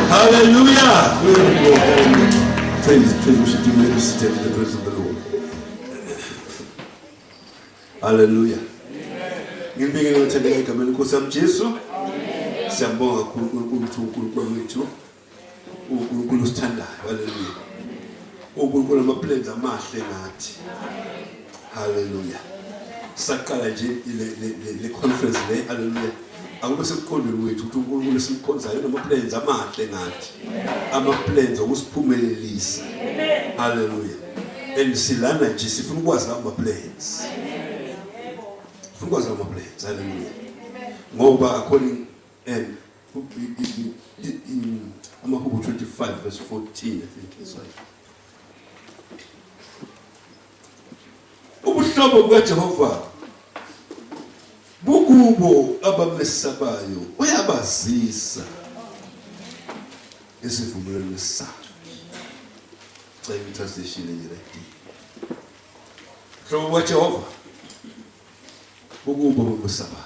Hallelujah. Praise, we should do let me sit in the presence of the Lord. Hallelujah. Ngibingelela ngithandeka egameni lenkosi yami Jesu. Siyambonga uNkulunkulu wethu. uNkulunkulu usithandayo. Hallelujah. uNkulunkulu amaplans amahle ngathi. Hallelujah. Saqala nje le conference le. Hallelujah. Akube sekuqondweni wethu ukuthi uNkulunkulu simkhonzayo namaplans amahle ngathi. Ama-plans okusiphumelelisa. Hallelujah. And silana nje sifuna ukwazi ama-plans. Sifuna ukwazi ama-plans. Hallelujah. Ngoba according and Amahubo 25 verse 14, I think it's right. Ubuhlobo bukaJehova bukubo abamesabayo uyabazisa isivumelwano sakhe. Xa translation right. Hlobo kaJehova bukubo abamesabayo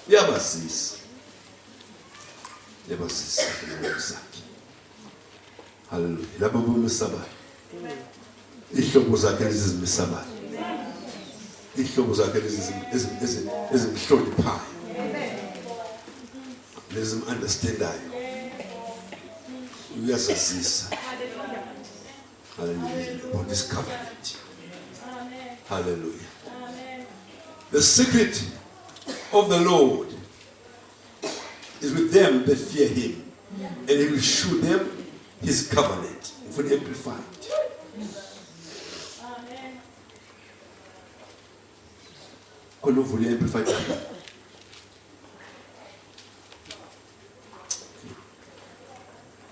uyabazisa. Yabazisa isivumelwano sakhe. Hallelujah. Labo abamesabayo ihlobo zakhe ezimesabayo. Ihlobo zakhe ezimhloniphayo. Lezim-understandayo. Uyazazisa. Hallelujah. About this covenant. Hallelujah. The secret of the Lord is with them that fear him, and he will show them his covenant. For the amplified. Quando eu vou ler amplified.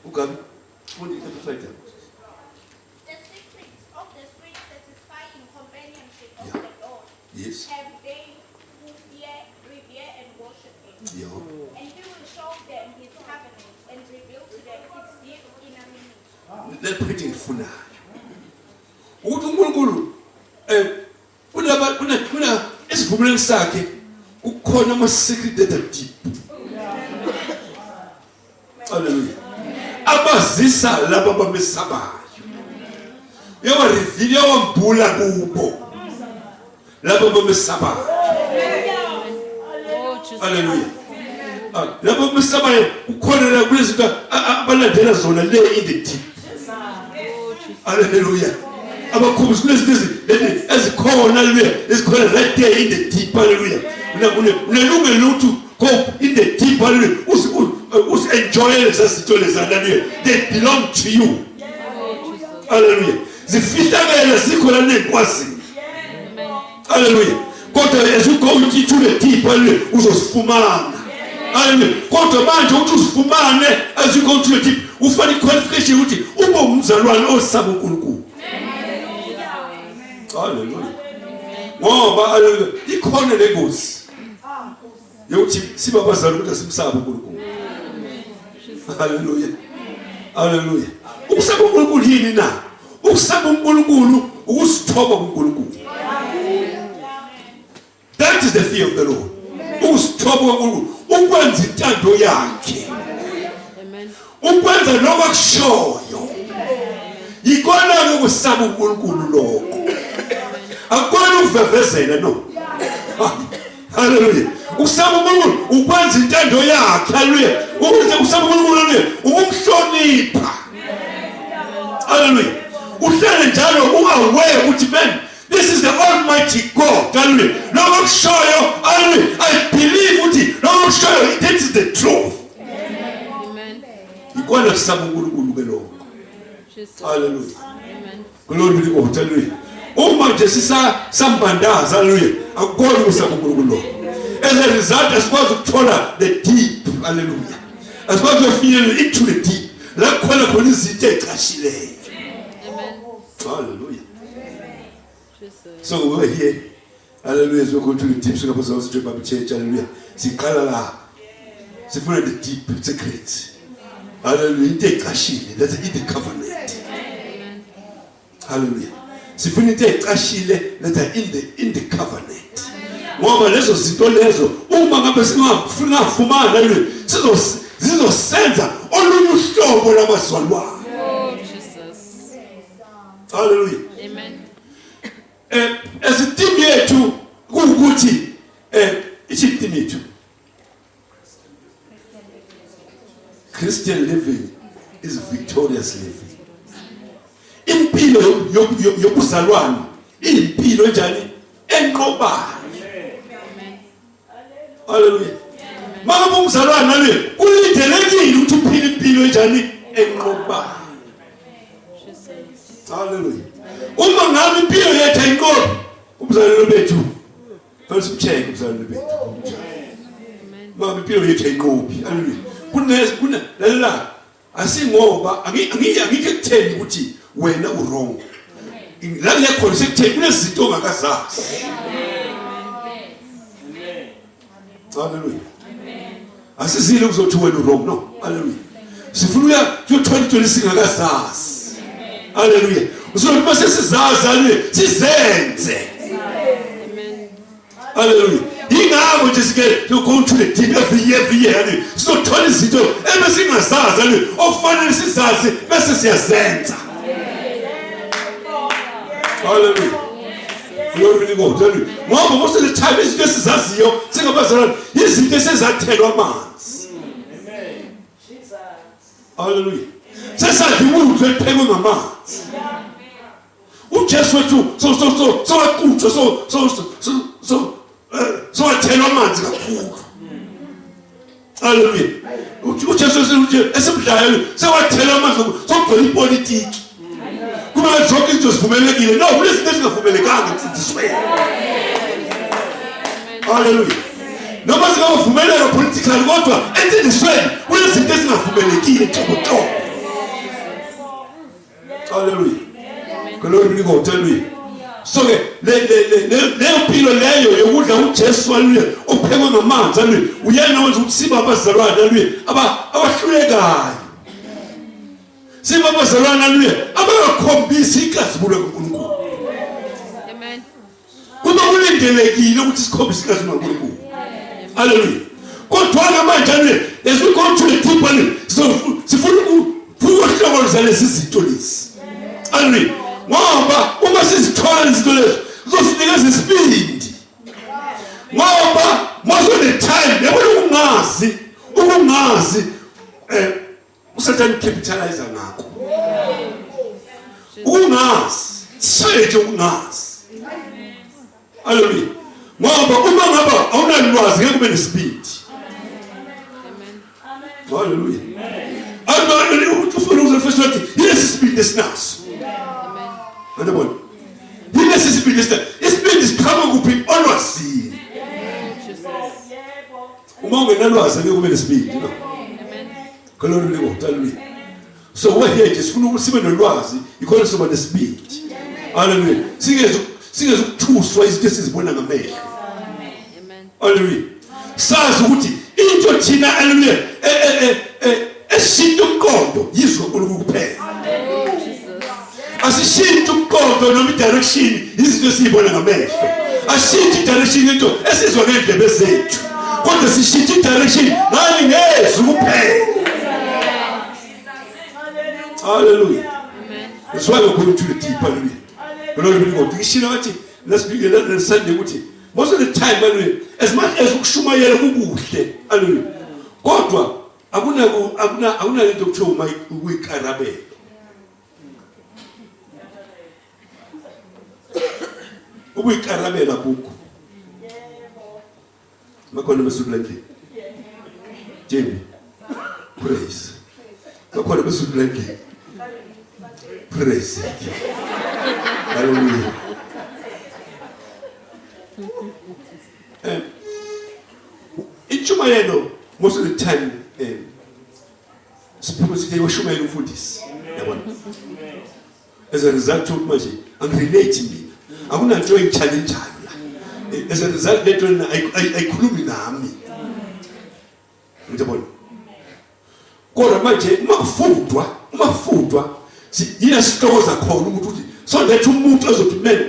O Gabi, onde é amplified? The secret of the sweet satisfying companionship of the Lord. Yes. Have they who revere and worship him. Yeah. And he will show them his covenant and reveal to them his deep inner meaning. Let's put it for now. uNkulunkulu kuna isivumelwano sakhe ukhona ama-secret that are deep. Hallelujah. Abazisa laba abamesabayo. Uyawarevile uyawambula kubo laba abamesabayo. Hallelujah. Laba abamesabayo ukhona la kulezinto abalandela zona le in the deep. Hallelujah. Abakhubuzi kulezinto ezikhona hallelujah ezikhona right there in the deep. Hallelujah. Unelungelo lokuthi go in the deep. Hallelujah. Enjoy hallelujah. They belong to you. Hallelujah. Zifihlakela zikhona nenkwazini. Hallelujah. Kodwa as you go into the deep, hallelujah, uzosifumana. Hallelujah. Kodwa manje uthi usifumane as you go to the deep, ufuna iqualification ukuthi ube umzalwane osaba uNkulunkulu. Hallelujah. Ngoba hallelujah ikhona lengozi yokuthi siba bazalwane ukuthi simsaba uNkulunkulu. Hallelujah. Hallelujah. Ukusaba uNkulunkulu yini na? Ukusaba uNkulunkulu ukusithoba uNkulunkulu. That is the fear of the Lord. Ukusithoba uNkulunkulu, ukwenza intando yakhe. Amen. Ukwenza lokho akushoyo. Yikona ukusaba uNkulunkulu lokho. Akona ukuvevezela no. Hallelujah. Usaba uNkulunkulu ukwenza intando yakhe. Hallelujah. Ukuze usaba uNkulunkulu ukumhlonipha. Hallelujah. Uhlale njalo ungawe ukuthi man, this is the Almighty God. Hallelujah. Lokho kushoyo, hallelujah, I believe ukuthi lokho kushoyo that is the truth. Amen. Ikona kusaba uNkulunkulu ke lokho. Hallelujah. Amen. Glory be to God. Hallelujah. Uma nje sisambandaza hallelujah akukona ukusaba uNkulunkulu lokho. As a result asikwazi ukuthola the deep. Hallelujah. Asikwazi ukufinyelela into the deep. La khona izinto eqashileyo. Amen. Hallelujah. So we're here. Hallelujah. As we go to the deep, so we also Bible Church. Hallelujah. Sikhala la. Sifuna the deep secret. Hallelujah. Itekashile. That's the covenant. Amen. Hallelujah. Sifuna itekashile that are in the covenant. ngoba lezo zinto lezo uma ngabe singafumana le zizosenza olunye uhlobo labazalwane. Jesus. Hallelujah. Amen. As-team yethu ukuthi i-team yethu Christian living is victorious living. Impilo yobuzalwane impilo enjani enqobayo. Hallelujah. Maka umzalwane nale ulindelekile ukuthi uphile impilo enjani enqobayo. Hallelujah. Uma ngabe impilo yethu ayinqobi umzalwane bethu fasicheck umzalwane bethu. Maka impilo yethu ayinqobi. Hallelujah. Kuna asingoba angike kutheni ukuthi wena wrong. La yakhona sekutheni kunezinto ongakazazi. Hallelujah. Asizile ukuzothi wena wrong no. Hallelujah. Sifuna uya 2026 ngakazazi. Hallelujah. Uzothi mase sizazi hallelujah sizenze. Amen. Hallelujah. Ingakho nje sike you go to the deep every year sizothola izinto ebesingazazi hallelujah okufanele sizazi bese siyazenza. Hallelujah. Glory to God. Ngoba most of the time izinto esizaziyo singabazalwane izinto esezathelwa amanzi. Amen. Jesus. Hallelujah. Sesathi umuntu ephekwe ngamanzi. uJesu wethu so waqutshwa so wathelwa amanzi kakhulu. Hallelujah. uJesu esemdlayo sewathelwa amanzi sokugcwala ipolitiki. Kuma zonke izinto zivumelekile no kunezinto ezingavumelekanga emfundisweni. Hallelujah. Noma singavumeleka politically kodwa emfundisweni kunezinto ezingavumelekile njengoto. Hallelujah. Glory to God. Hallelujah. So le mpilo leyo yokudla uJesu hallelujah ophekwe ngamanzi hallelujah uyena wenza ukuthi sibe abazalwane hallelujah abahlulekayo. Siba abazalwane hallelujah abakhombisa ikazibulo kaNkulunkulu. Amen. Kuba kulindelekile ukuthi sikhombise ikazibulo kaNkulunkulu. Hallelujah. Kodwa manje hallelujah as we go to the deep hallelujah sifuna ukuhlokoza lezi zinto lezi. Hallelujah. Ngoba uma sizithola izinto lezi uzosinikeza isibindi. Ngoba most of the time yabona ukungazi uSatan capitalize ngakho. Ungazi seje ungazi. Hallelujah. Ngoba uma ngaba awunalwazi ngeke ube nesibindi. Amen. Hallelujah. Amen. Ufuna ukufesha ukuthi yes isibindi esinaso. Amen. Andabona. Yes isibindi esinaso. Isibindi siqhamuka kuphi olwazini. Uma ungenalwazi ngeke ube nesibindi. Glory to God. Hallelujah. So we're here just funa sibe nolwazi ikhona soba nesibindi. Hallelujah. Singeze ukuthuswa izinto esizibona ngamehlo. Amen. Hallelujah. Sazi ukuthi into thina hallelujah eshinto umqondo yizwe uNkulunkulu kuphela. Amen. Jesus. Asishinto umqondo noma direction izinto esizibona ngamehlo. Ashinto direction into esizwa ngendlebe zethu. Kodwa sishinto direction ngani ngezwe kuphela. Hallelujah. Amen. That's why we're going to the deep. Hallelujah. Glory to God. Let's begin that Sunday with it. Most of the time, hallelujah, as much as ukushumayela kubuhle, hallelujah. Kodwa akuna into kuthiwa ukuyikarabela. Ukuyikarabela buku. Makhona besudleke. Jimmy. Praise. Makhona besudleke. Praise. Hallelujah. Ichumayelo most of the time suppose they were shumayelo umfundisi. Yabona. As a result of manje angirelate mina. Akuna nto engichallenge la. As a result leto ayikhulumi nami. Ngiyabona. Kodwa manje mafundwa yiyasitokoza khona umuntu uthi so that umuntu azothi mina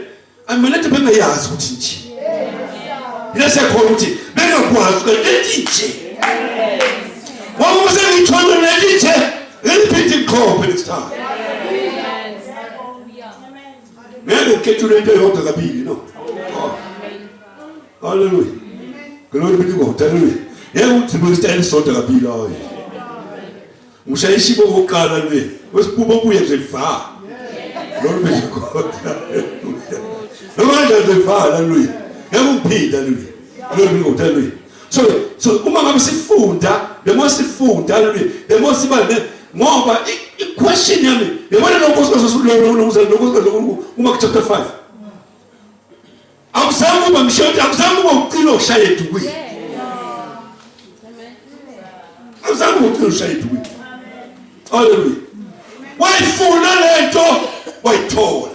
amanethe bengayazi ukuthi nje. Yasekhona ukuthi bengakwazi ukwenza Wama usengithona nje repeat iqhophe next time. Ngeke ukhethe into eyodwa kabili no. Hallelujah. Glory be to God. Hallelujah. Yebo uthi besitayile sonke kabili hayi. Ushayishibo oqala le. Wesibubo buye nje ifa. Glory be to God. Nomanje nje ifa. Hallelujah. Yebo uphila hallelujah. Glory be to God. Hallelujah. So uma ngabe sifunda, lemosifunda hallelujah. Lemosiba ngoba i-question yami yabona lokho uma chapter 5. Awuzange uba mshoti, awuzange uba uqilo ushaya edukwini. Awuzange uba uqilo ushaya edukwini. Hallelujah. Wayifuna lento wayithola.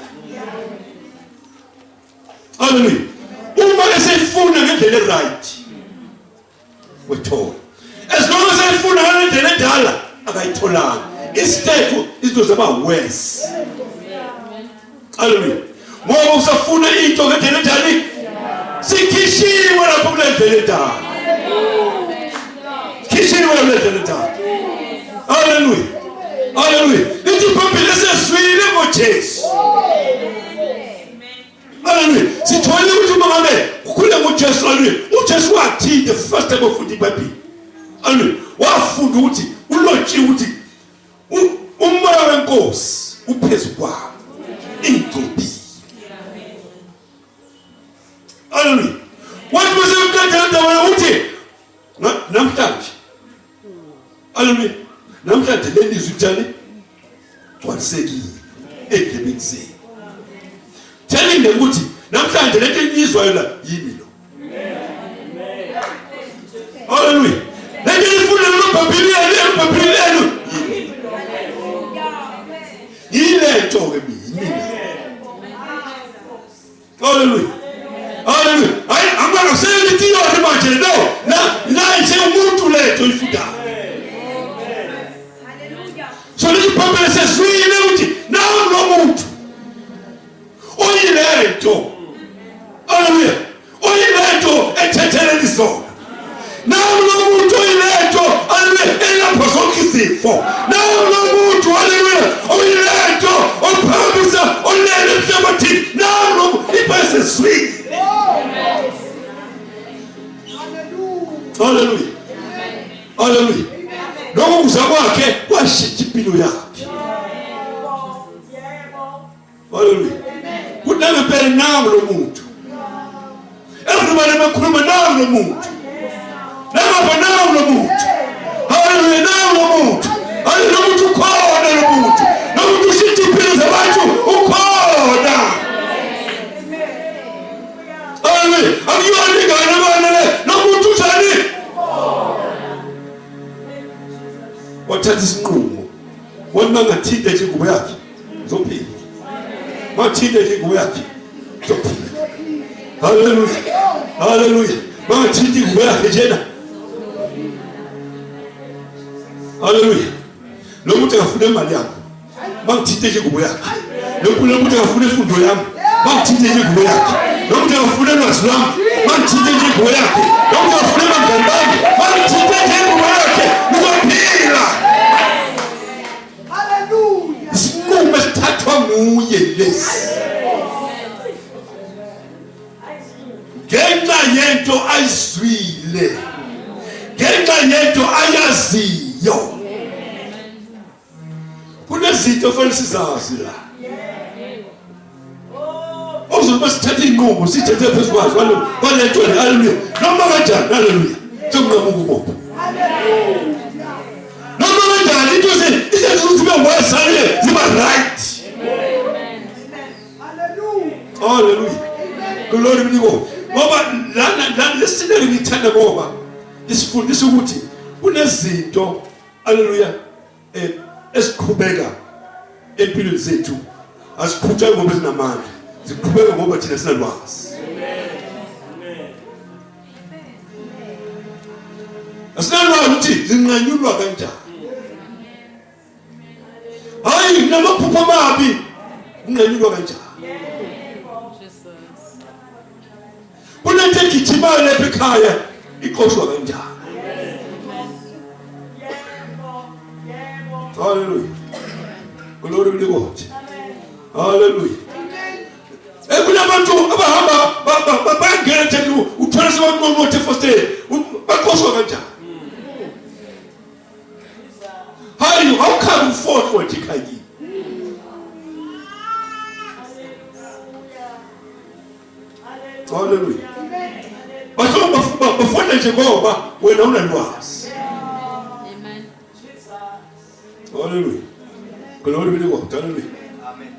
Hallelujah. Uma esefuna ngendlela right. Wayithola. As long as efuna ngendlela edala akayitholanga. Instead izinto zaba worse. Hallelujah. Ngoba usafuna into ngendlela enjani? Sikhishiwe lapho kule ndlela edala. Kishiwe lapho kule ndlela edala. Hallelujah. Hallelujah. Lithi iBhayibheli lesizwile ngoJesu. Hallelujah. Sithole ukuthi uma ngabe ukhule ngoJesu hallelujah. uJesu wathi the first time ufunda iBhayibheli. Hallelujah. Wafunda ukuthi ulotshiwe ukuthi umoya wenkosi uphezulu kwakho. Ingcobi. Hallelujah. What was it that uthi namhlanje? Hallelujah. Namhlanje lelizwi njani? Gcwalisekile endlebeni zenu. Telling them ukuthi namhlanje lento enizwayo la yimi lo. Hallelujah. Lento ifuna loBhayibheli lelo yilento ke mina. Hallelujah. Hallelujah. Angaka selithi yona manje no. Na nje umuntu letho ifika. Hallelujah. So lithi iBhayibheli seswile ukuthi nawo lo muntu oyilento. Hallelujah. Oyilento ethetheleni izona. Nawo lo muntu oyilento hallelujah elapha zonke izifo. Nawo lo muntu hallelujah oyilento ophambisa olele emhlabathini. Nawo lo iBhayibheli seswile. Hallelujah. Hallelujah. Lokho kuza kwakhe kwashintsha impilo yakhe. Hallelujah. Kunale phela nawo lo muntu. Everybody bakhuluma nawo lo muntu. Naba nawo lo muntu. Hallelujah nawo lo muntu. Hallelujah lo muntu ukhona lo muntu. Lo muntu ushintsha impilo zabantu ukhona. Hallelujah. Akuyona ingane abana le. Lo muntu uthani? Wathatha isinqumo. Wona ngathinte nje ingubo yakhe. Uzophila. Mathinte nje ingubo yakhe. Uzophila. Hallelujah. Hallelujah. Mathinte ingubo yakhe njena. Hallelujah. Lo muntu akafuna imali yakhe. Mangithinte nje ingubo yakhe. Lo muntu akafuna imfundo yami. Mangithinte nje ingubo yakhe. Lo muntu akafuna ulwazi lwami. Mangithinte nje ingubo yakhe. Lo muntu akafuna amandla bami. Mangithinte nje ingubo yakhe. Uzophila. Hallelujah. Isinqumo esithathwa nguye lesi. Ngenxa yento ayizwile. Ngenxa yento ayaziyo. Kunezinto fanele sizazi la. Ozoba sithatha inqumo sithethe phezu kwazo kwalento hallelujah. Noma kanjani hallelujah. Sokunqamuka ubopha. Hallelujah. Noma kanjani into izenzuthi bewasale ziba right. Amen. Hallelujah. Hallelujah. Glory be to God. Ngoba lana lesinele ngithanda ngoba isifundisa ukuthi kunezinto hallelujah esiqhubeka empilweni zethu asiqhutshwe ngoba sinamandla siqhubeka ngoba thina sinalwazi. Amen. Asinalwazi ukuthi zinqanyulwa kanjani. Hayi namaphupho amabi unqanyulwa kanjani. Kuna into egijimana lapha ekhaya iqoshwa kanjani? Hallelujah. Glory be to God. Hallelujah. Kunabantu abahamba bangena nje uthola sebanqonqothe fostele baqoshwa kanjani? How come you fought for Chikagi? Hallelujah. Bafunda nje ngoba wena unalwazi. Amen. Hallelujah. Glory be to God. Hallelujah.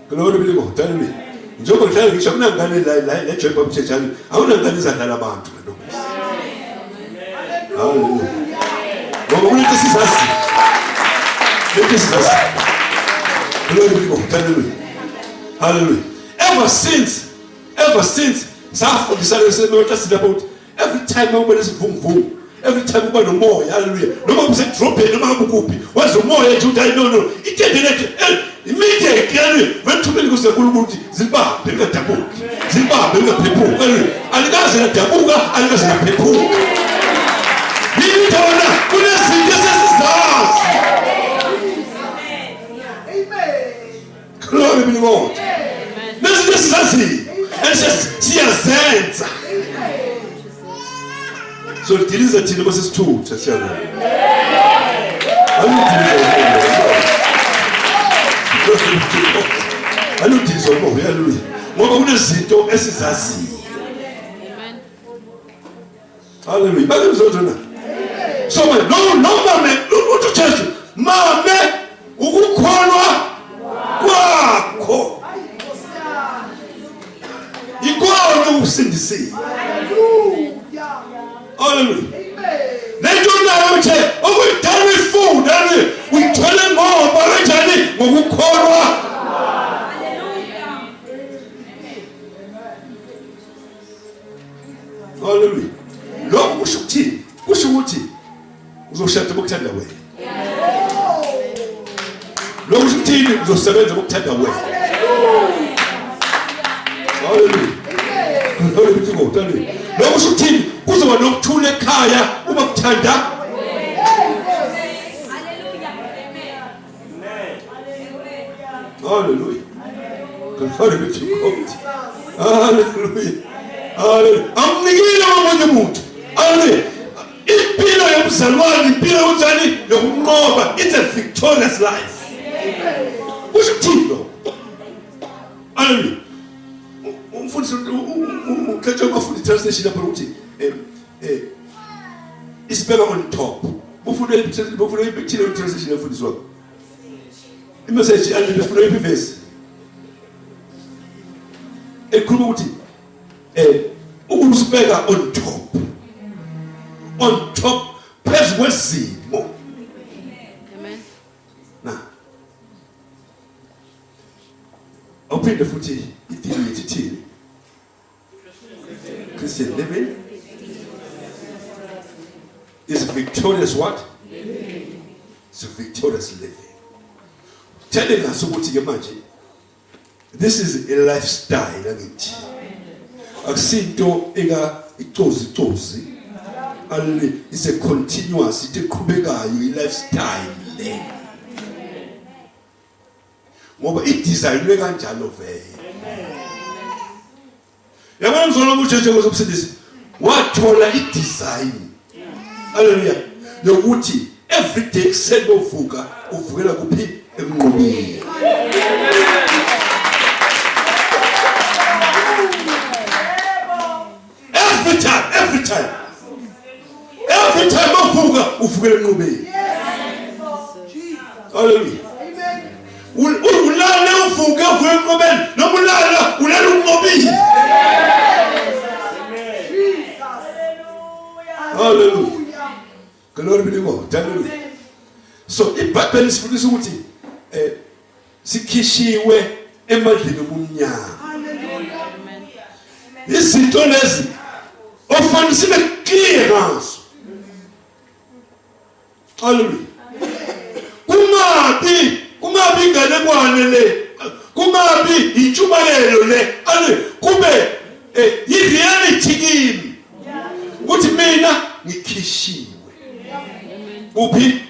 Glory be to God. Hallelujah. Njengoba ngihlala ngisho kunangane la Joy Bible Church awunangane izadlala abantu lo. Hallelujah. Ngoba umuntu sisazi. Glory be to God. Hallelujah. Hallelujah. Ever since about every time I went to boom, every time we went to more, hallelujah. No more say drop it, no more copy. What's the more you die? No. It didn't immediately when too many go to Zimbabwe, bring a taboo. Zimbabwe, bring a people. And the guys in a taboo, and the guys in a people. We don't know. We don't see this is us. Glory be to God. This is us. And she has sense. So it is a thing verses 2. Hallelujah. So no mame, look to church. Mame, ukukholwa kwakho. Ikona usindisi. Hallelujah. They don't know what we tell with food, and we tell them more about it, and we call her. Hallelujah. Lord, we should tea. We shut the book tender away. Lord, we should tea. We should the book tender away. Hallelujah. Glory be to God. Hallelujah. Lord, we should tea. Kuzoba nokuthula ekhaya uma kuthanda. Hallelujah. Glory be to God. Hallelujah. Hallelujah. Amnikile omunye umuntu. Hallelujah. Impilo yomzalwane, impilo yomzali yokunqoba, it's a victorious life. Kusho ukuthini? Hallelujah. Umfundisi ukhethe ukufunda translation lapho ukuthi isibeka on top. Ufuna ipicture translation yomfundisi wakho. Imessage alifuna iverse. Ekhuluma ukuthi ukusibeka on top. On top phezu kwesimo. Amen. Na. Open the futhi ithini ithini. Christian living is victorious what? It's a victorious living. Telling us ukuthi ke manje this is a lifestyle angithi. Akusinto eka icozi. It's a continuous, it's a qhubekayo lifestyle le. Ngoba idesignwe kanjalo vele. Yabona mzolo mucheche ngozobusindisi wathola idesign. Hallelujah. Yokuthi every day ekuseni uvuka uvukela kuphi emnqobeni. Every time uvuka uvukela emnqobeni. Hallelujah. Ulala uvuka uvukela emnqobeni, noma ulala ulala umnqobeni. Hallelujah. Glory be to God. Hallelujah. So iBhayibheli sifundisa ukuthi sikhishiwe emadleni omnyama. Izinto lezi ofanele sibe clear ngazo. Hallelujah. Kumabi inganekwane le. Kumabi intshumayelo le. Kube i-reality kimi. mina ngikhishiwe. Uphi?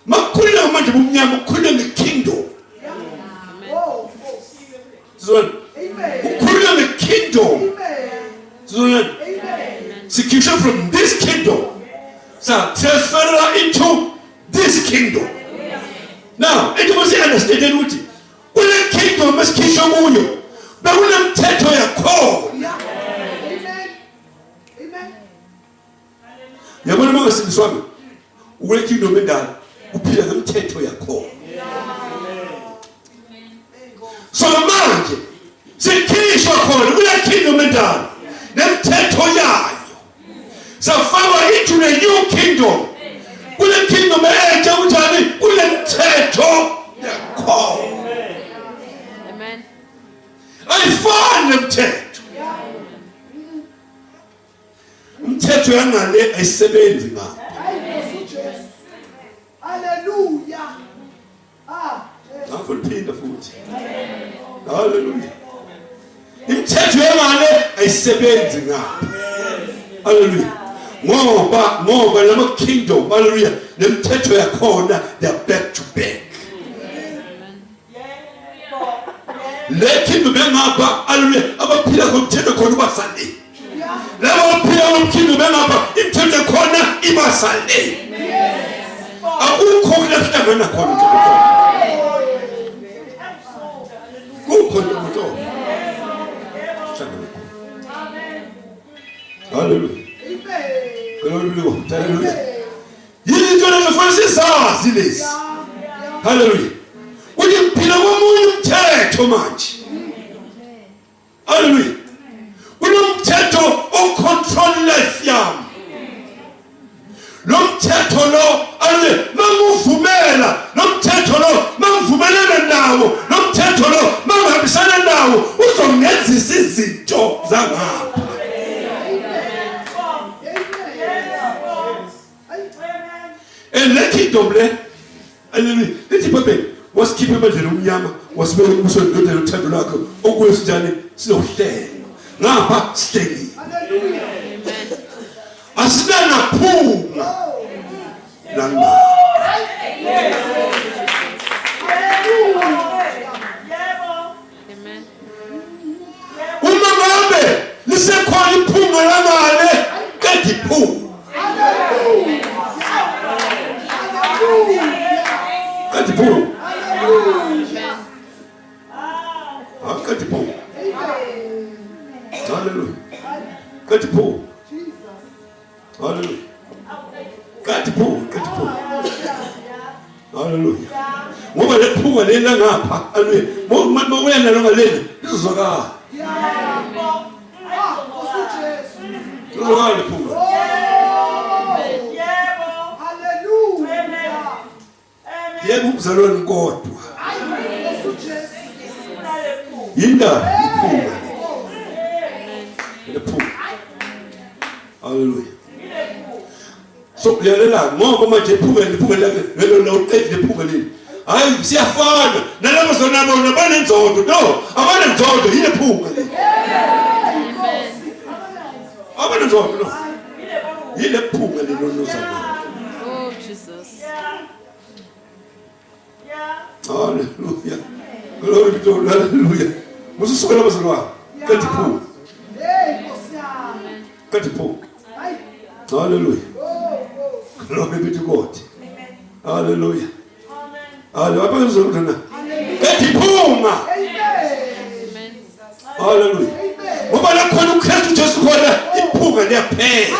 Makhulula manje bumnyama ukhulule ngekingdom. Zona. Ukhulule ngekingdom. Zona. Secure from this kingdom. So transfer into this kingdom. Now, it was understood ukuthi kule kingdom esikhishwa kuyo bekunemthetho yakho. Yabona mangasindiswa wami ukule kingdom endala uphila ngemthetho yakho. So manje sikhishwa khona kule kingdom endala nemthetho yayo. Safakwa into the new kingdom. Kule kingdom entsha kunjani kule mthetho yakho. Amen. Ayifani nemthetho. Umthetho yangale ayisebenzi ngapha. Hallelujah. Ngafuphinda futhi. Hallelujah. Imithetho yangale ayisebenzi ngapha. Hallelujah. Ngoba lama kingdom, hallelujah, nemthetho yakhona they are back to back. Le kingdom engapha, hallelujah, abaphila ngomthetho khona ubasale. Labo abaphila ngomkingdom engapha, imithetho khona ibasale. Akukho kuhlangana khona umthetho. Kukho umthetho. Hallelujah. Hallelujah. Yinto lezofanele sazi lezi. Hallelujah. Uthi mphila komunye umthetho manje. Hallelujah. Kunomthetho ocontrol life yami. Lo mthetho lo, hallelujah, manguvumela, lo mthetho lo mangivumelana nawo, lo mthetho lo mangihambisana nawo, uzongenzisa izinto zangapha. And let kingdom le, hallelujah, lethi Bible wasikhipha emandleni omnyama wasibeka kuso indodana yothando lakho okuyisinjani sinohlelo ngapha sihleli. Asinana phunga langa. Uma ngabe lisekhona iphunga lamale kadiphunga. Kadiphunga. Kadiphunga. Hallelujah. Kadiphunga. Hallelujah. Kadiphunga. Hallelujah. Ngoba lephunga lena ngapha, hallelujah. Moya nalo ngalena lizokala. Lizokala lephunga. Yebo umzalwane kodwa. Yindaba iphunga. Lephunga. Hallelujah. So kuyalela ngoba manje iphunga lelo lo uqedile iphunga leli. Hayi siyafana nalabo zona bona banenzondo. No, abanenzondo yile phunga leli. Abanenzondo no. Yile phunga lelo nozana. Oh Jesus. Hallelujah. Glory be to God. Hallelujah. Musukela bazalwa. Kadiphunga. Kadiphunga. Hallelujah. Glory be to God. Hallelujah. Hallelujah. Kadiphunga. Hallelujah. Ngoba la khona uKristu Jesu khona iphunga liyaphela.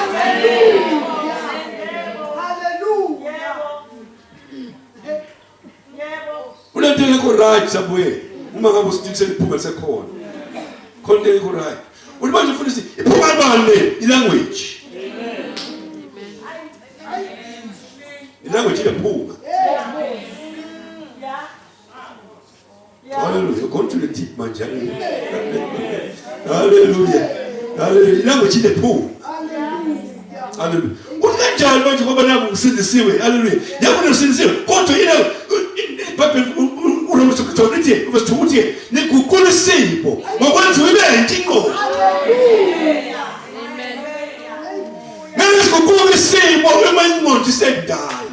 Ulento yakho right sabuye. Uma ngabe usithini iphunga lisekhona. Khona yakho right. Uthi manje ufundisi iphunga bani ilanguage. Ilanguage iyaphunga. Hallelujah. Go to the deep manje. Hallelujah. Hallelujah. Ilanguage iyaphunga. Hallelujah. Unganjani manje ngoba naku usindisiwe. Hallelujah. Yabona usindisiwe. Kodwa ina Bible uRomans chapter 8 verse 2 nikukulisipho ngokwenza ibe inkingo. ingqondo isedala.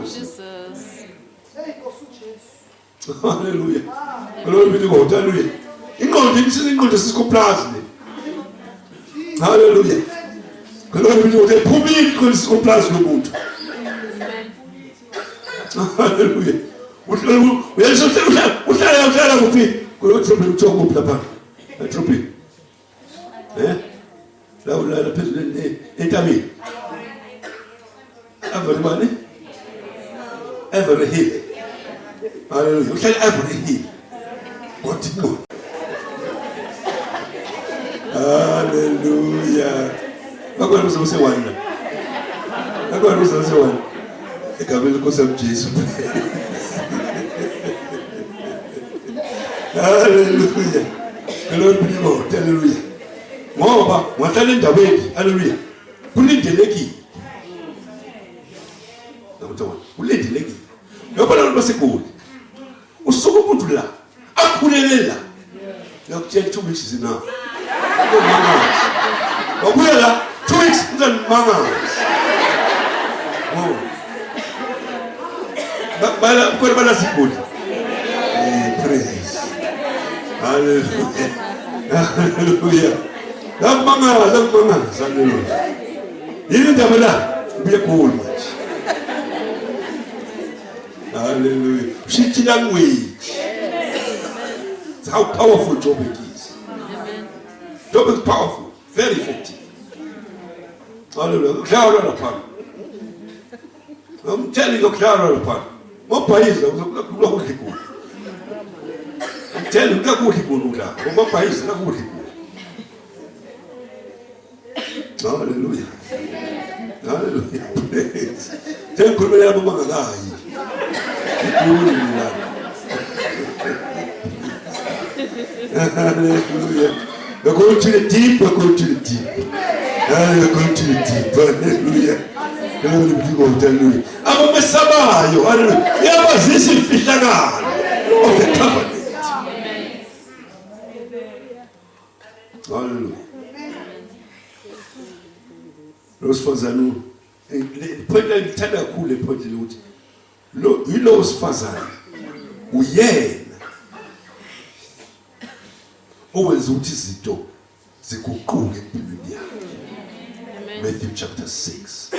Jesus. Hallelujah. Glory be to God. Hallelujah. Ingqondo sisikoplazi le. Hallelujah. Glory be to God. Ephumile ingqondo sisikoplazi lomuntu. Hallelujah. Uhlala kuphi? Kulothrope uthoka kuphi lapha? Athrope. La phezulu entabeni. Every hill. Hallelujah. Uhlala every hill. What did you? Hallelujah. Bakwazi uzose wena. Bakwazi uzose wena. Egameni koSam Jesu. Hallelujah. Glory be to God. Hallelujah. Ngoba wahlala endaweni. Hallelujah. Kulindelekile. Ulindelekile. Yobona lo baseGoli. Usuku umuntu la akhulele la. Yakutshela 2 weeks now. Wabuya la 2 weeks uzanimangaza. Oh. Bala siGoli. Praise. Hallelujah. Hallelujah. Lakumangaza. Hallelujah. Yini ndaba la ubuye eGoli manje. Hallelujah. Shift language. It's how powerful Job is. Job is powerful, very effective. Hallelujah. I'm telling you, I'm telling you, hallelujah. Hallelujah. Praise. Tell me about hallelujah. We're going to the deep. We're going to the deep. We're going to the deep. Hallelujah. Glory be to God. Hallelujah. I'm a Messiah. Hallelujah. Yeah, but this is the of the covenant. Hallelujah. Losifazana point ngithanda kakhulu le point lokuthi lo sifazana uyena owenza ukuthi izinto ziguquke empilweni yakhe. Matthew chapter 6.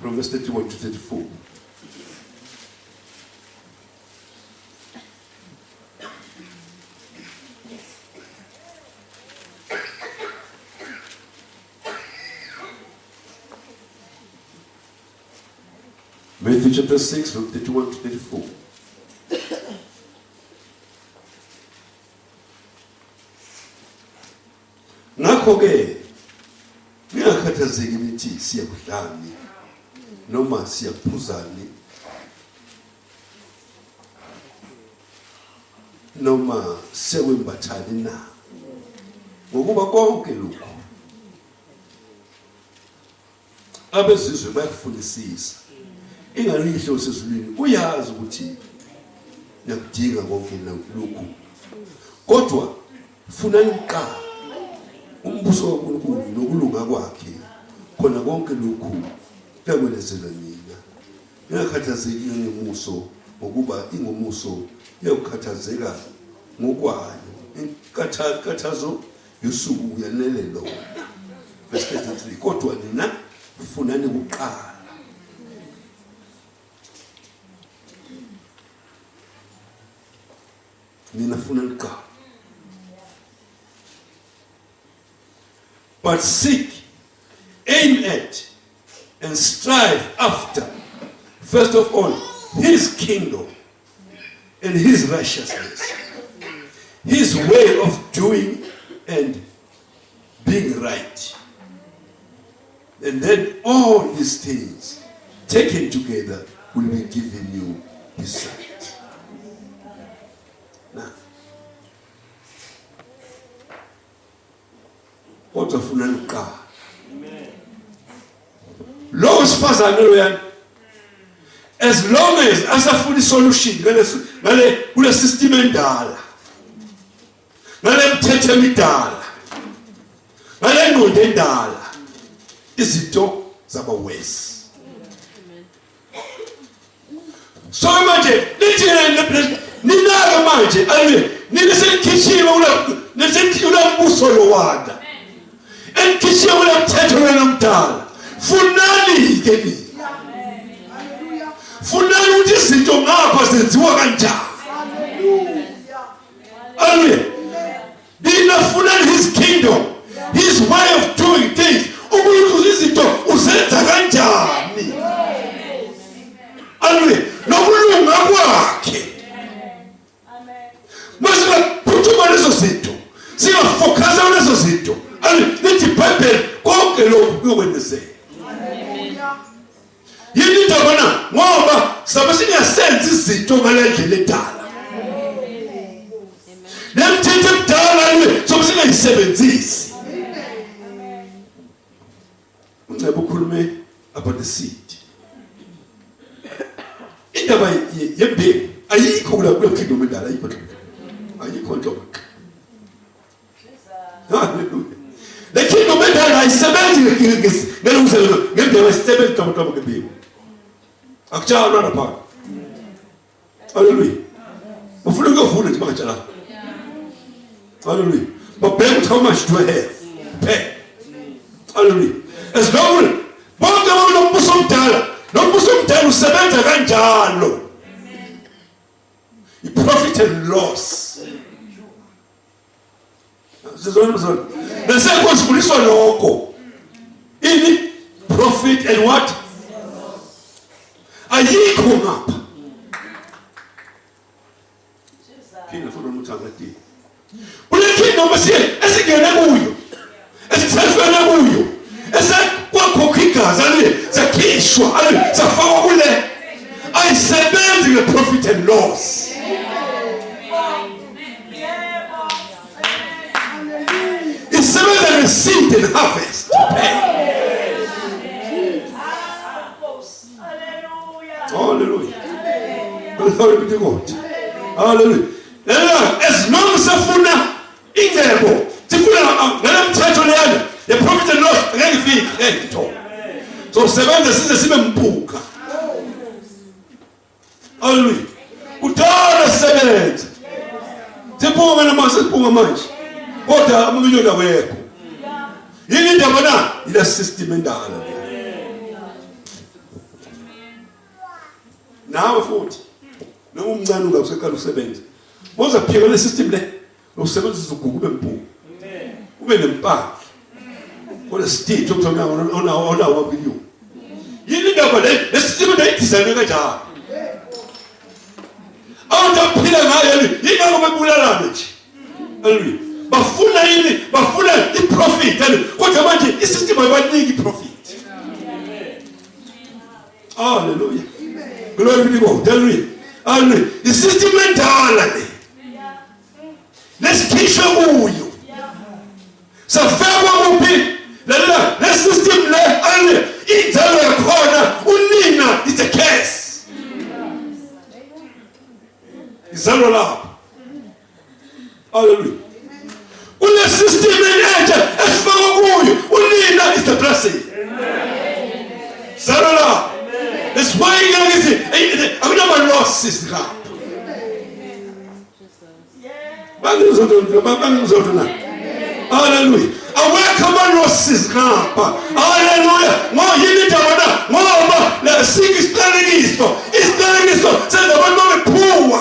From verse 31 to 34. Matthew chapter 6, from 31 to 34. Ngakho-ke ngingakhathazeki nithi siyakudlani noma siyaphuzani noma siyakwembathani na, ngokuba konke lokhu abezizwe bayakufundisisa. Ingalihle osezulwini uyazi ukuthi nakudinga konke lokhu, kodwa funani kuqala umbuso kaNkulunkulu nokulunga kwakhe, khona konke lokhu kuyakwenzela nina. Ngingakhathazeki ngemuso ngokuba ingomuso iyakukhathazeka ngokwayo. Inkathazo yosuku uyanele lona. Verse 33. Kodwa nina funani kuqala. But seek, aim at, and strive after, first of all, his kingdom and his righteousness, his way of doing and being right. And then all these things taken together will be given you besides. Kodwa funani kuqala. Lo sifazane loyana as long as asafuna isolution kule system endala, ngale mthetho emidala, ngale ngqondo endala, izinto zaba worse. So manje nithi ninaka manje ave nisekhishile ulambuso lo wanda enkhishile ulamthetho lomdala funani ke ni funani ukuthi izinto ngapha zenziwa kanjani. Hallelujah. Ninafuna his kingdom, his way of doing things. Ukuthi izinto uzenza kanjani. Hallelujah. Nokulunga kwakhe. Masingaphuthuma lezo zinto, singafocusa lezo zinto. Lithi iBhayibheli konke lokhu kuyokwenzeka. Yini ndabona ngoba sabe singasenza izinto ngale ndlela edala. Nemthetho emdala sabe singayisebenzisi. Ungcebo ukhulume about the seed. Indaba yembewu ayikho kula kingdom endala, ayikho nto. Hallelujah. The kingdom endala ayisebenzi ngembewu ayisebenzi kamotomo ngembewu. Akutshalwa lapha. Hallelujah. Ufuna ukuvuna nje bangatshala. Hallelujah. But pay how much do I have? Pay. Hallelujah. As long as bonke nombuso omdala, nombuso omdala usebenza kanjalo. Profit and loss. Sizona. Nasekonsibuliswa lokho. Ini profit and what? Ayikho ngapha. Kina funa umuthangati. Ulethi noma siye esingene kuyo. Esithathwe kuyo. Esakwakho igazi ali sakhishwa ali safakwa kule. Ayisebenzi the profit and loss. Isebenza the seed and harvest. Hallelujah. Glory be to God. Hallelujah. As long as safuna ingebo, sifuna ngamthetho leyana, the profit and loss ngeke ifike ngitho. So sebenza size sibe mpuka. Hallelujah. Udala sebenza. Siphunga namanje, siphunga manje. Kodwa amamiliyoni awekho. Yini ndaba na? Ila system endala. Nawe futhi noma umncane ungasekala usebenza. Boza phika le system le. Usebenzisa ugugu bempuku. Ube nempahla. Kodwa state ukuthola ona 1 billion. Yini ndaba le system le design kanjani? Awudaphila ngayo yini ngokubulala nje. Hallelujah. Bafuna yini? Bafuna iprofit. Kodwa manje isystem ayibaniki profit. Hallelujah. Glory be to God. Hallelujah. Hallelujah. The system endala le. Lesikhishwe kuyo. Safakwa kuphi? Lalela, le system le hallelujah. Injalo yakhona unina it's a curse. Izalo lapho. Hallelujah. Kule system enentsha esifakwa kuyo unina is the blessing. Izalo lapho. That's why I'm not a loss is God. Hallelujah. I welcome a loss is God. Hallelujah. More healing to more the sick is turning east. It's turning east. Says the one not poor.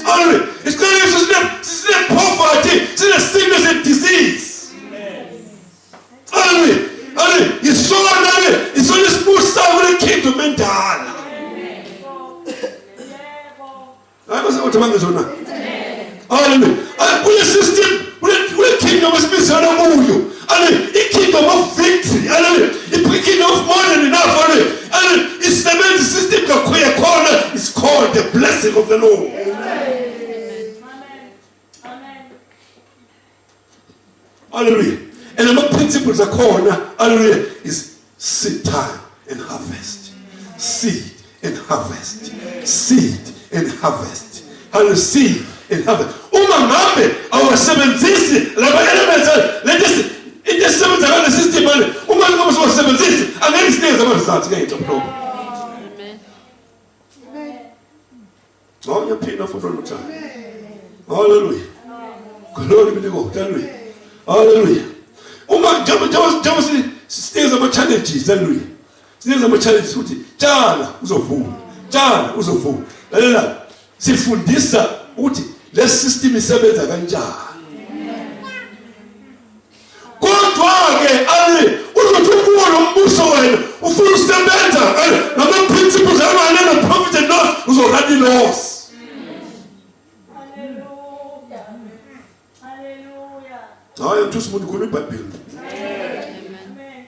Hallelujah. It's turning east. It's not poverty. It's not sickness and disease. Hallelujah. You saw that it's only smooth stuff when it came to mental. I was out of Amazon. Hallelujah. With the system, with the kingdom of peace and among the kingdom of victory, the kingdom of more than enough. And it's the main system that is called the blessing of the Lord. Hallelujah. And the principles are called, hallelujah, is seed time and harvest. Seed and harvest. Seed and harvest. Hallelujah. Seed and harvest. Uma ngabe awasebenzisi laba elements lezi into sebenza ngale system manje uma ngabe usebenzisi angeke sinikeze amazathi ke into. Oh, you're paying off for the time. Hallelujah. Glory be to God. Hallelujah. Hallelujah. Just stay some challenges. Hallelujah. Stay some challenges. Jala uzovuna. Jala uzovuna. Lalela sifundisa ukuthi le system isebenza kanjani. Kodwa ke ali uzothi ukuwona umbuso wena ufuna usebenza ngama principles amane na profit and loss uzoradi loss. I am just going to go to Bible. Amen.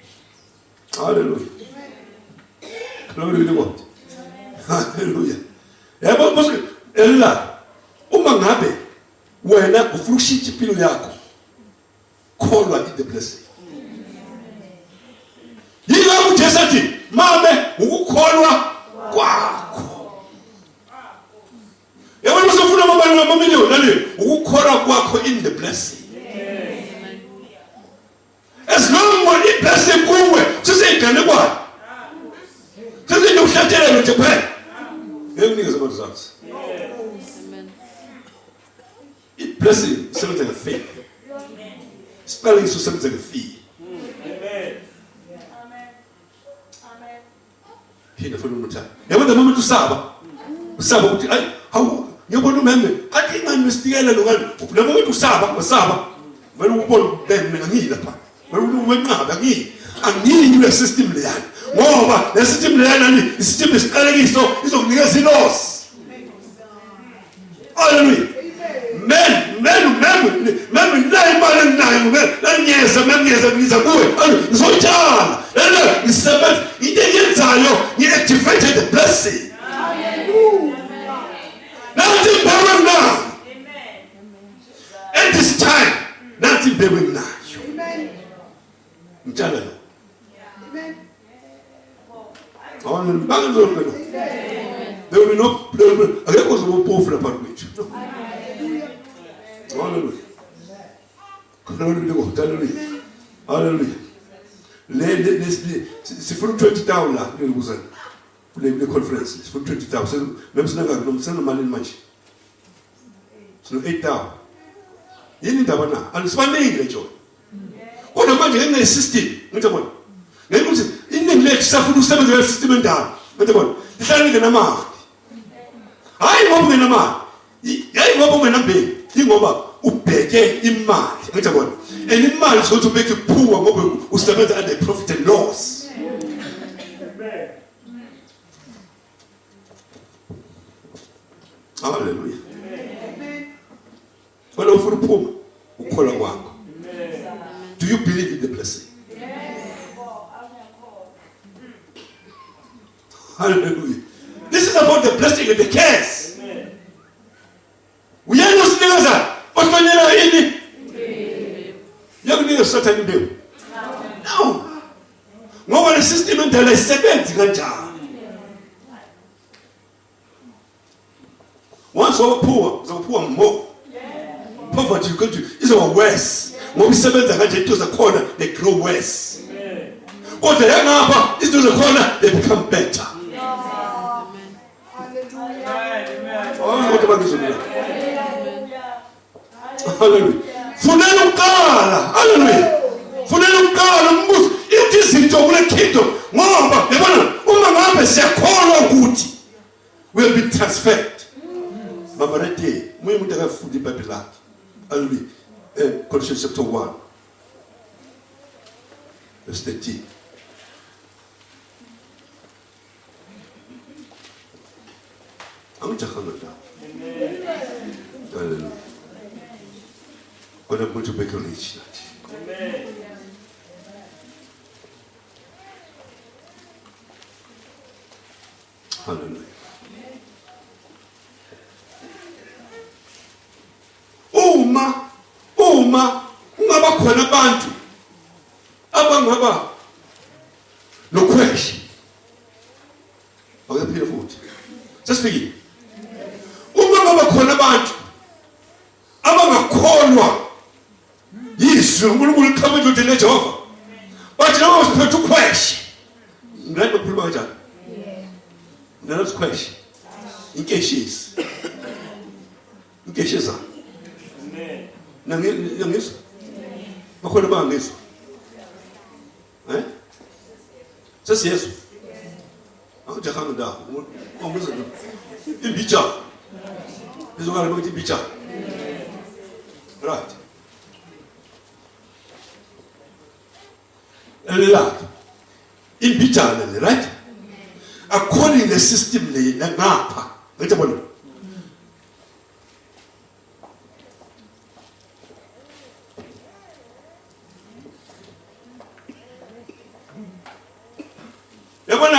Hallelujah. Glory to God. Hallelujah. Yabo bosi ella uma ngabe wena ufuna ukushintsha impilo yakho kholwa in the blessing. Yilapho Jesu athi mame ukukholwa kwakho. Yabo usufuna amamiliyoni nani ukukholwa kwakho in the blessing. As long as it blessing kuwe sisengane kwayo sisinde uhlatshelelo nje kuphela ngeke abantu zakho. It blessing sebenza ngefaith. Spelling so sebenza ngefaith. Amen. Amen. Hina funa umthatha yabona mama usaba ukuthi ay hawu ngiyabona umhembe athi ngani wesitikela lo ngani lo mama usaba wena ubona bene ngila pha wenqaba angiyini le system leyana ngoba le system leyana ni isystem esiqalekiso izokunikeza iloss. Hallelujah. Men la imali nginayo ngiyeza ngiza kuwe ngizotshala la ngisebenza into yenzayo ngiactivate the blessing. Nothing bearing now. At this time nothing bearing now. Amen. There will be no hallelujah. Hallelujah. Hallelujah. C'est for 20,000 là, les conférences, c'est for 20,000. Même si c'est un mal in match. C'est 8,000. Il n'y a pas de c'est pas négligeable. Kodwa manje ngene system ngiyabona ngekuthi iningi lethu safuna usebenza le system endala ngiyabona ihlanike namali hayi ngoba ungenamali hayi ngoba ungenambeni ingoba ubheke imali ngiyabona and imali is going to make you poor ngoba usebenza under profit and loss. Hallelujah. Amen. Wena ufuna uphuma ukholwa kwakho. Do you believe in the blessing? Yes. Hallelujah. This is about the blessing and the curse. We are not saying that. But when you are in it, you have to certain bill. No. No one is system until I said once over poor more. Poverty is our worse. When we seven to the corner, they grow worse. Or the hang is to the corner, they become better. Hallelujah. Funelo kala. Hallelujah. Funelo kala mus. It is in the kingdom. Ngoba yabona uma ngabe siyakholwa ukuthi will be transferred. Mama rete, muye umuntu akafunda iBhayibheli lakhe. Hallelujah. Colossians chapter 1, verse 13. I'm just going to hallelujah. God, I'm going to make a rich that. Hallelujah. Uma ungaba khona abantu abangaba lokhweshi Awuyaphila futhi. Sesifikile. Uma baba khona abantu abangakholwa yizwi uNkulunkulu iqhamuka endodeni kaJehova. Bathi noma usiphethe ukhweshe. Ngani bakhuluma kanjani? Nalo ukhweshe. Inkeshisi. Inkeshisa. Nangizwa. Bakhona bangizwa. Sesiyezwa. Awujahanga ndawo. Ngizwa ibija. Izokhala ukuthi ibija. Right. Ibija, right? According to the system ngapha. Ngiyabona. Yabona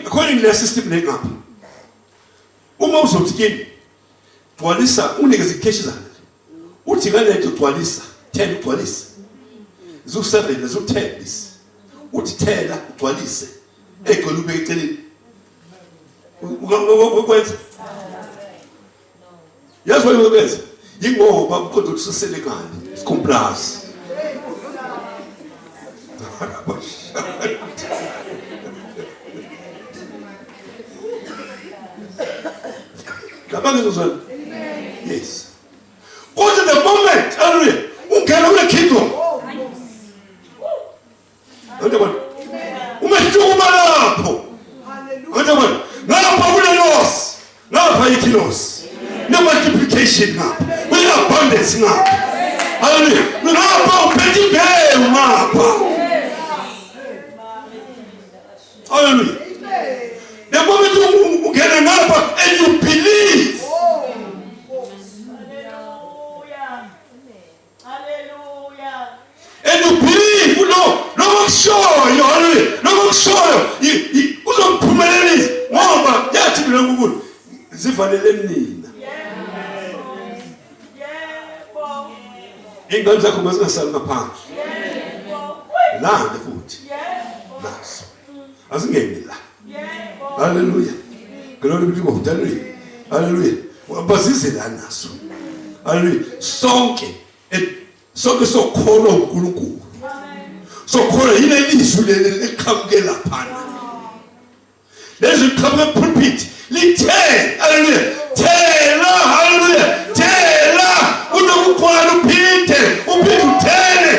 according to the system ngapha. Uma uzothi gcwalisa unikeze ikheshi zana. Uthi ngale nto gcwalisa, 10 ugcwalisa. Zu7 zu10 is. Uthi thela ugcwalise. Egcwele ubeke eceleni. Ukwenza. Yazi wena ukwenza. Yingoba uqondo ususele ngani. Sicomplus. Kabangizozwana. Yes. Go to the moment, hallelujah. Ungena kule kingdom. Hallelujah. Umehluka lapho. Hallelujah. Lapho kule loss. Lapho ikilos. No multiplication ngapha. Kule abundance ngapha. Hallelujah. Lapho uphethe imbewu ngapha. Hallelujah. The moment ungena ngapha and you believe. And you believe, no show you already, no show you uzophumelelisa ngoba yathi mina uNkulunkulu zivalele nina. Yebo. Ingane zakho mazingasali ngaphandle. Yebo. Lande futhi. Yebo. Naso. Asingeni la. Yebo. Hallelujah. Glory be to God. Hallelujah. Hallelujah. Wabasize la naso. Hallelujah. Sonke sokholwa uNkulunkulu. Sokholwa yile lizwi leli eqhamuke laphana. Lezi iqhamuke pulpit lithe hallelujah. Thela hallelujah. Thela unokuqala uphinde uthele.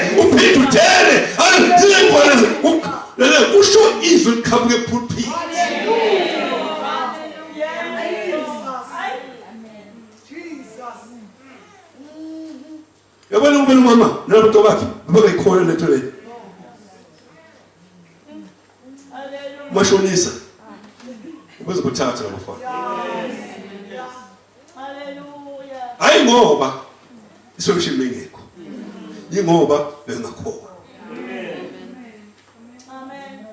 Hallelujah. Lele kusho izwi liqhamuke pulpit. Yabona ubeni mama nabantu bakhe abangayikholwa lento le. Mashonisa. Ubeze kuthatha labafana. Hallelujah. Hayi ngoba isolution mengekho. Yingoba bengakholwa. Amen.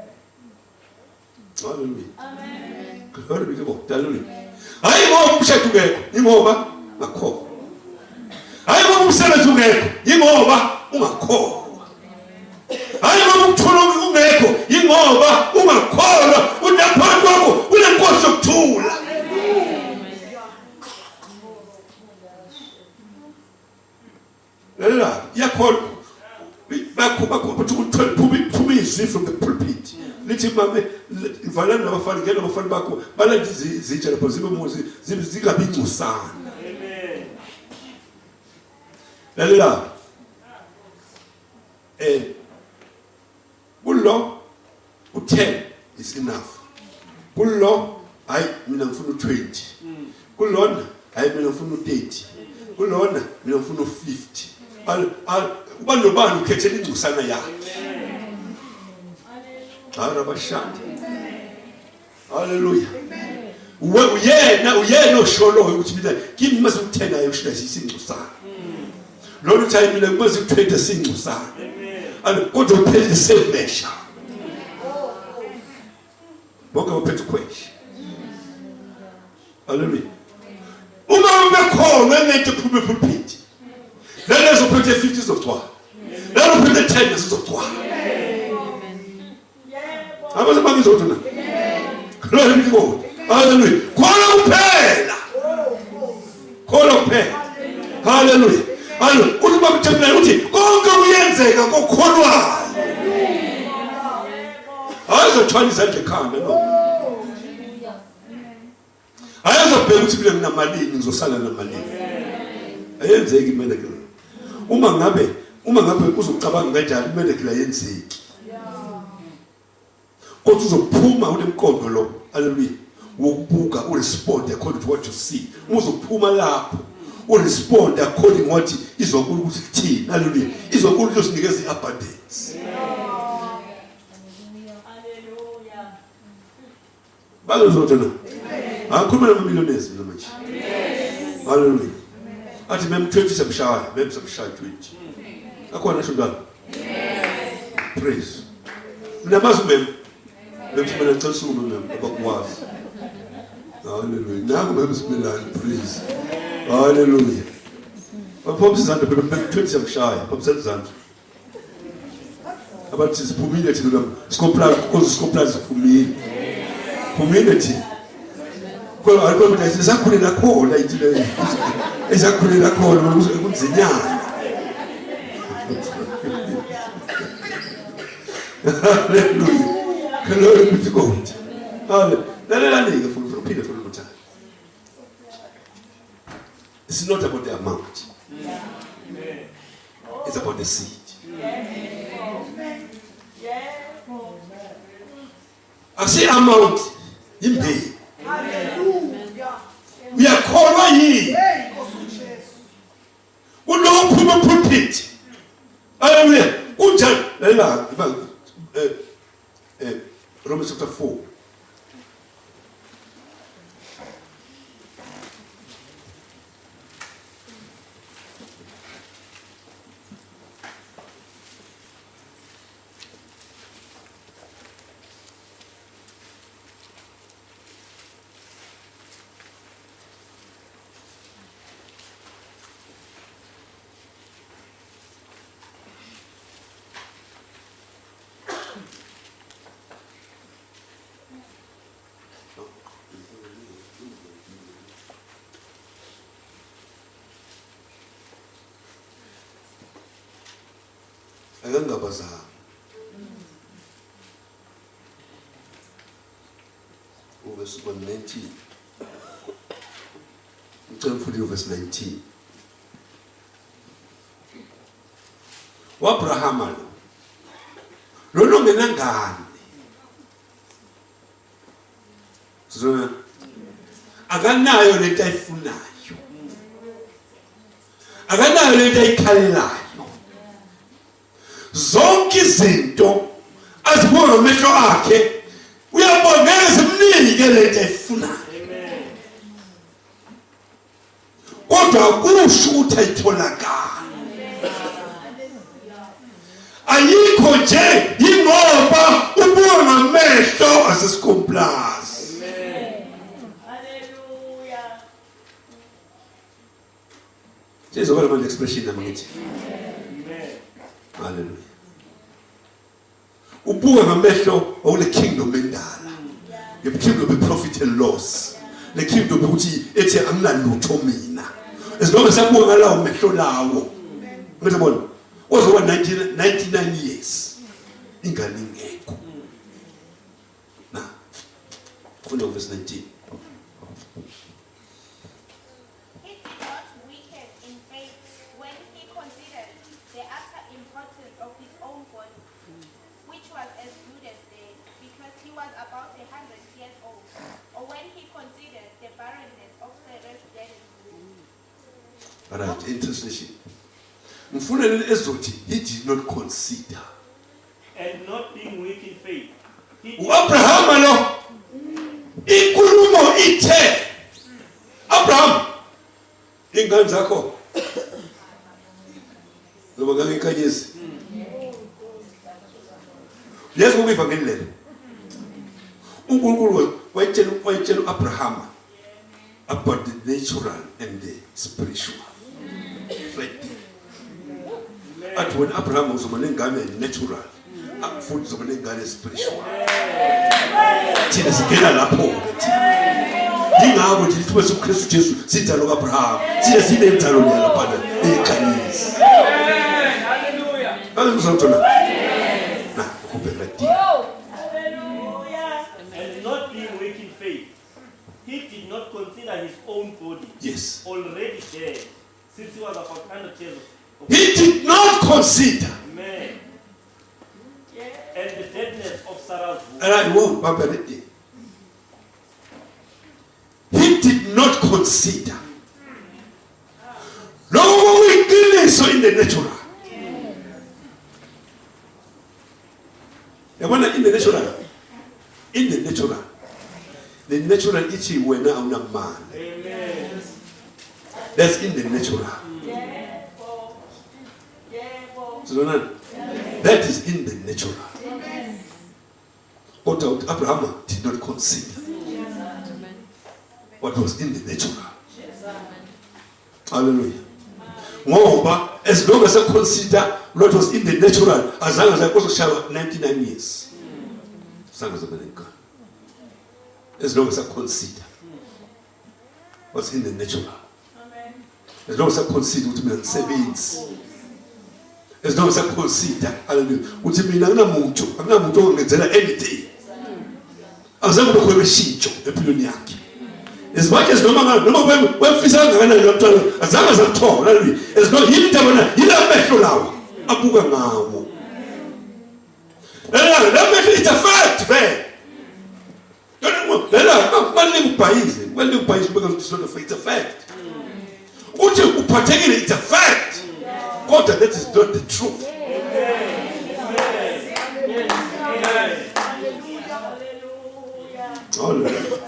Hallelujah. Amen. Glory be to God. Hallelujah. Hayi ngoba umshado ungekho. Yingoba ngakholwa. Hayi ngoba umsebenzi ungekho, yingoba ungakholwa. Hayi ngoba ukuthola ungekho, yingoba ungakholwa. Unaphansi kwakho unenkosi yokuthula. Lalela, yakholwa. Bakho izwi from the pulpit. Lithi mama ivalana nabafana ngena abafana bakho balenze izitsha lapho zibe muzi zingabi ingcusana. Lalela. Kullo u10 is enough. Kullo hayi mina ngifuna u20. Kulona hayi mina ngifuna u30. Kulona mina ngifuna u50. Uba nobani ukhethela ingcusana yakhe. Arabashanda. Hallelujah. Uyena osholoyo ukuthi mina kimi mase u10 ayo ushila isingcusana. Lolu time mina kumaze u20 singcusana. Kodwa uphele semesha. Bonke baphethe ukhweshe. Hallelujah. Uma bekhona nento ephuma epulpit. Lelezo phethe 50 zokugcwala. Lelo phethe 10 zokugcwala. Amen. Abaze bangizothu na. Glory be to God. Hallelujah. Khona kuphela. Khona kuphela. Hallelujah. Hallelujah. Uthi bakuthembela uthi konke kuyenzeka kokholwayo. Ayizothwala izandla ekhanda no. Ayizobheka ukuthi mina nginamalini ngizosala namalini. Ayenzeki medical. Uma ngabe uzocabanga kanjani medical ayenzeki. Kodwa uzophuma unemkondo lo. Hallelujah. Wokubuka urespond according to what you see. Uzophuma lapho urespond according to what izonkulu ukuthi kuthini. Hallelujah. Izonkulu uzosinikeza iabundance. Hallelujah. Bazozona. Akhuluma namamillionaires mina manje. Hallelujah. Athi mem 20 samshaya, mem samshaya 20. Akhona sho ndaba. Praise. Mina mazi mem. Mem ngicela sukume mem abakwazi. Hallelujah. Nangu mem similani, praise. Hallelujah. Baphophisa izandla mem 20 samshaya, baphophisa izandla. Abathi siphumile thina sikopla because sikopla siphumile. Phumile thina. Kodwa alikuwa mthathi sakhulela khona ithile. Ezakhulela khona kunzinyana. Hallelujah. Glory be to God. Hallelujah. For the time. It's not about the amount. It's about the seed. I say amount. In pay. We are called here. We know people pulpit. Hallelujah. Romans chapter 4. Agangabazana. Verse 119. Turn for verse 19. Abraham lo ngenangani. So akanayo lento ayifunayo. Akanayo lento ayikhalelayo. Zonke izinto azibona amehlo akhe uyabongela zimnike lento ayifunayo. Kodwa kusho ukuthi ayitholakala. Ayikho nje ingoba ubuka ngamehlo asesikomplazi. Hallelujah. Jesu wala manje expression namithi. Hallelujah. Ubuka ngamehlo awule kingdom endala. The kingdom of profit and loss. The kingdom ukuthi ethi anginalutho mina. As long as abuka ngalawo mehlo lawo. Ngiyabona. Ozoba 99 years. Ingane ingekho. Na. Funda verse 19. He did not weaken in faith when he considered the utter importance of his own body, which was as good as dead, because he was about 100 years old, or when he considered the barrenness of Sarah's barrenness. Alright, interesting. Mfunele ezothi he did not consider. And not being weak in faith. Abraham lo inkulumo ithe Abraham ingane zakho loba ngakanyezi yesu kuyiva ngendlela uNkulunkulu wayetshela Abraham about the natural and the spiritual. Right. At when Abraham was natural, futhi uzoba nengane spiritual. Thina sigena lapho. ingako nje lithuba soKristu Jesu sinjalo kaAbraham siye sibe injalo lelo phana ekhanyisa. Hallelujah. Hallelujah. Na kubheka di. And not being weak in faith, he did not consider his own body Yes. already dead, since he was about 100 years of He did not consider. man. And the deadness of Sarah's womb. And I won't remember it. He did not consider. No weakness in the natural. In the natural. In the natural. The natural itchy when I'm a man. Amen. That's in the natural. So that is in the natural. But Abraham did not consider what was in the natural. Hallelujah. Moreover, as long as I consider what was in the natural, as long as I also shall 99 years. As long as I consider what's in the natural. As long as I consider what means savings. As long as I consider, hallelujah, what means I'm not ongezela anything. Azange ukho beshintsho empilweni yakhe. As much as noma wefisa ngana lomntwana azange zakuthola, hallelujah. As no yini tabona yila mehlo lawo abuka ngawo. La mehlo it's a fact, fact. It's a fact. It's a fact. God, that is not the truth. Hallelujah.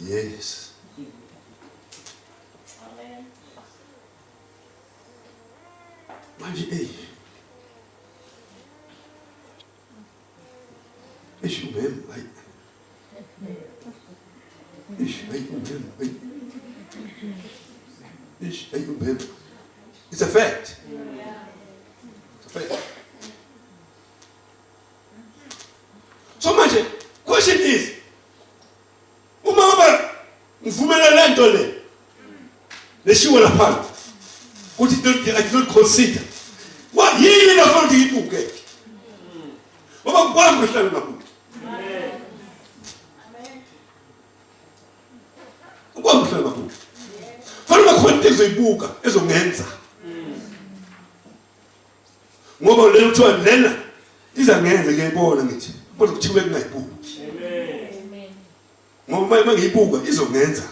Yes. Imagine, it's a fact. It's a fact. So much. Question is, umama mvumela lento le. Leshiwa la phala. Ukuthi I did not consider. What yini la fonti ibuke? Ngoba kwami ngihlala ngabuke. Kwami ngihlala ngabuke. Fanele bakhona ezoyibuka ezongenza. Ngoba lelo kuthiwa lena izangenza ngiyibona ngithi. Kodwa kuthiwe kungayibuki. Amen. Ngoba uma ngiyibuka izongenza.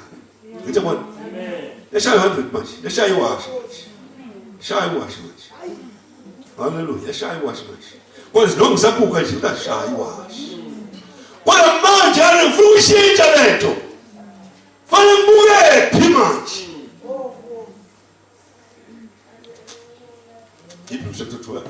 Ngithi bona. Amen. Leshaya 100 manje. Leshaya iwashi. Shaya iwashi manje. Hallelujah. Leshaya iwashi manje. Kodwa noma usabuka nje uyashaya iwashi. Kodwa manje angifuna ukushintsha lento. Fanele ngibuke phi manje. Hebrews chapter 12.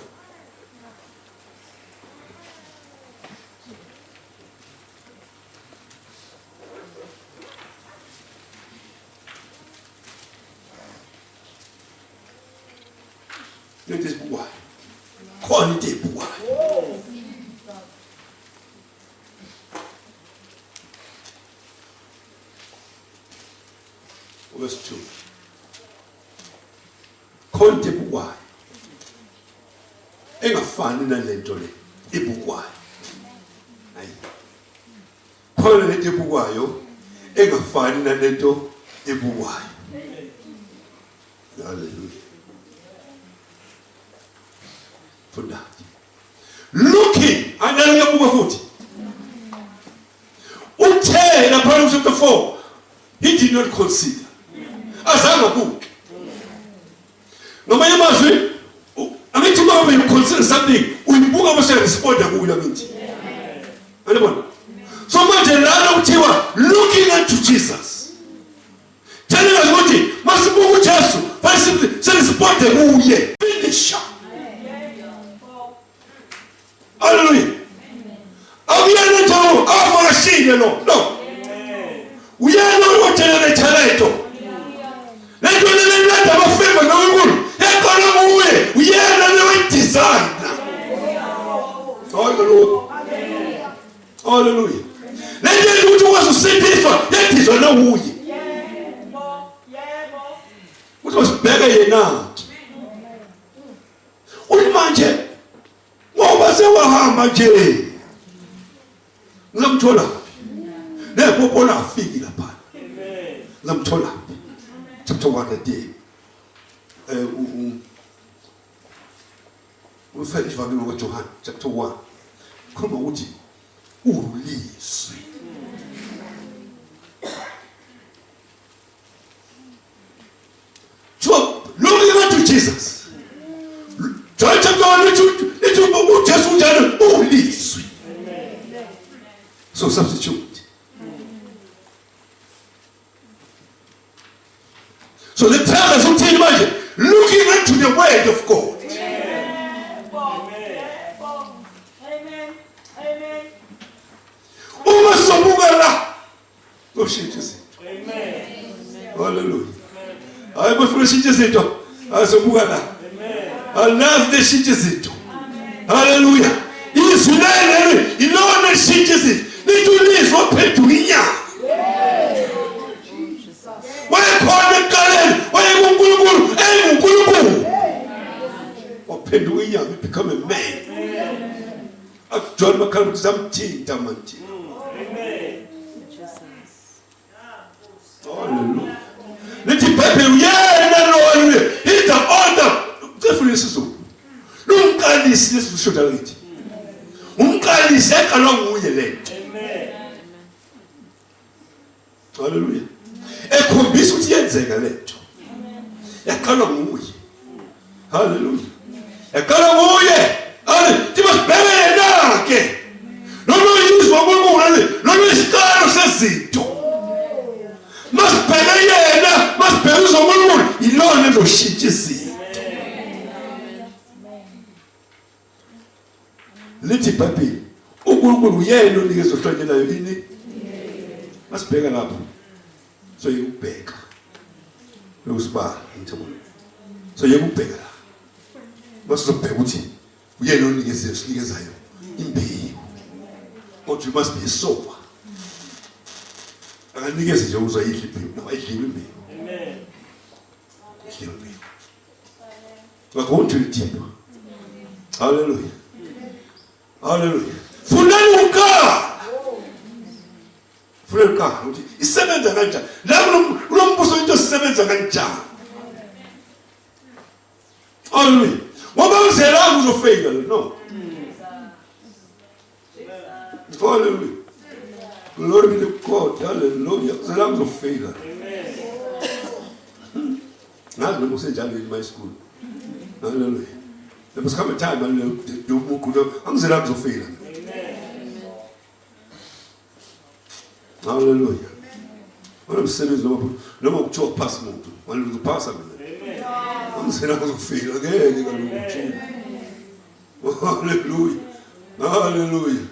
Let this be why. Quality be why. Verse 2. Quality be why. Engafani nalento le ibukwayo. Hayi. Khona lento ibukwayo engafani nalento ibukwayo. Hallelujah. For that. Looking, analuyabuka futhi. Uthe na Proverbs chapter 4, he did not consider. Azange abuke. Noma yamazwi angithi uma you consider something uyibuka bese respond kuyo ngithi. Anibona? So manje lana uthiwa looking unto Jesus. Telling us ukuthi masibuka uJesu, bese respond kuye. Finisher. Hallelujah. Awuyena nje afakashile no. Uyena uyothelela talento. Lento lelenda abafeva noNkulunkulu. Ekona muye uyena lo designer. Hallelujah. Hallelujah. Lento ukuthi ukuzusindiswa yedizwa nawuye. Uthi usibheke yena. Uthi manje ngoba sewahamba nje. Ngizamthola. Nepopola afiki lapha. Ngizamthola. Chapter 1 a day. Ufundiswa ngalo kaJohn chapter 1. Khuluma ukuthi ulizwi. So, looking at Jesus. John chapter 1 it Jesus unjani ulizwi. So substitute. So the time is until imagine looking into the word of God. Uma sobuka la ushintshe izinto. Hallelujah. Hayi bafuna ushintshe izinto. Asobuka la. Alazi leshintshe izinto. Hallelujah. Izwi lelo ilona lishintshe izinto. Litulizwa phethu inyanga. Wayekhona eqaleni, wayenguNkulunkulu, enguNkulunkulu. Waphenduka inyanga become a man. John McCallum samthinta manje. Hallelujah. Lithi iBhayibheli uyena lo is the author. Kufundisa isiZulu. Lumqalisi lesishoda lithi. Umqalisi eqalwa nguye lento. Hallelujah. Ekhombisa ukuthi yenzeka lento. Yaqalwa nguye. Hallelujah. Yaqalwa nguye. Hallelujah. Sibheke yena ke. Noma yizwa uNkulunkulu, noma isiqalo sezinto. Masibheke yena, masibheke uNkulunkulu, ilona loshintsha izinto. Lithi iBhayibheli uNkulunkulu uyena onikeza ohlonyelayo yini? Masibheka lapho. So yekubheka. Losibala ngithobona. So yekubheka la. Masizobheka ukuthi uyena onikezayo imbewu. But you must be a sower. Akanikeze nje uzwa idla imbewu, no ayidliwe imbewu. Amen. Idliwe imbewu. We're going to the deep. Hallelujah. Hallelujah. Fundani unkala. Fundani unkala. Isebenza kanjani? La kulombuso into isebenza kanjani? Hallelujah. Ngoba uzelanga uzofeyila no. Hallelujah. Glory be to God. Hallelujah. Uzelanga uzofeyila. Amen. Nazi noma usenjalo in my school. Hallelujah. There must come a time when angizelanga uzofeyila. Hallelujah. Wena umsebenzi noma ukuthiwa pass umuntu, wena uzopasa mina. Angizelanga uzofeyila ngeke kalungu. Hallelujah. Hallelujah.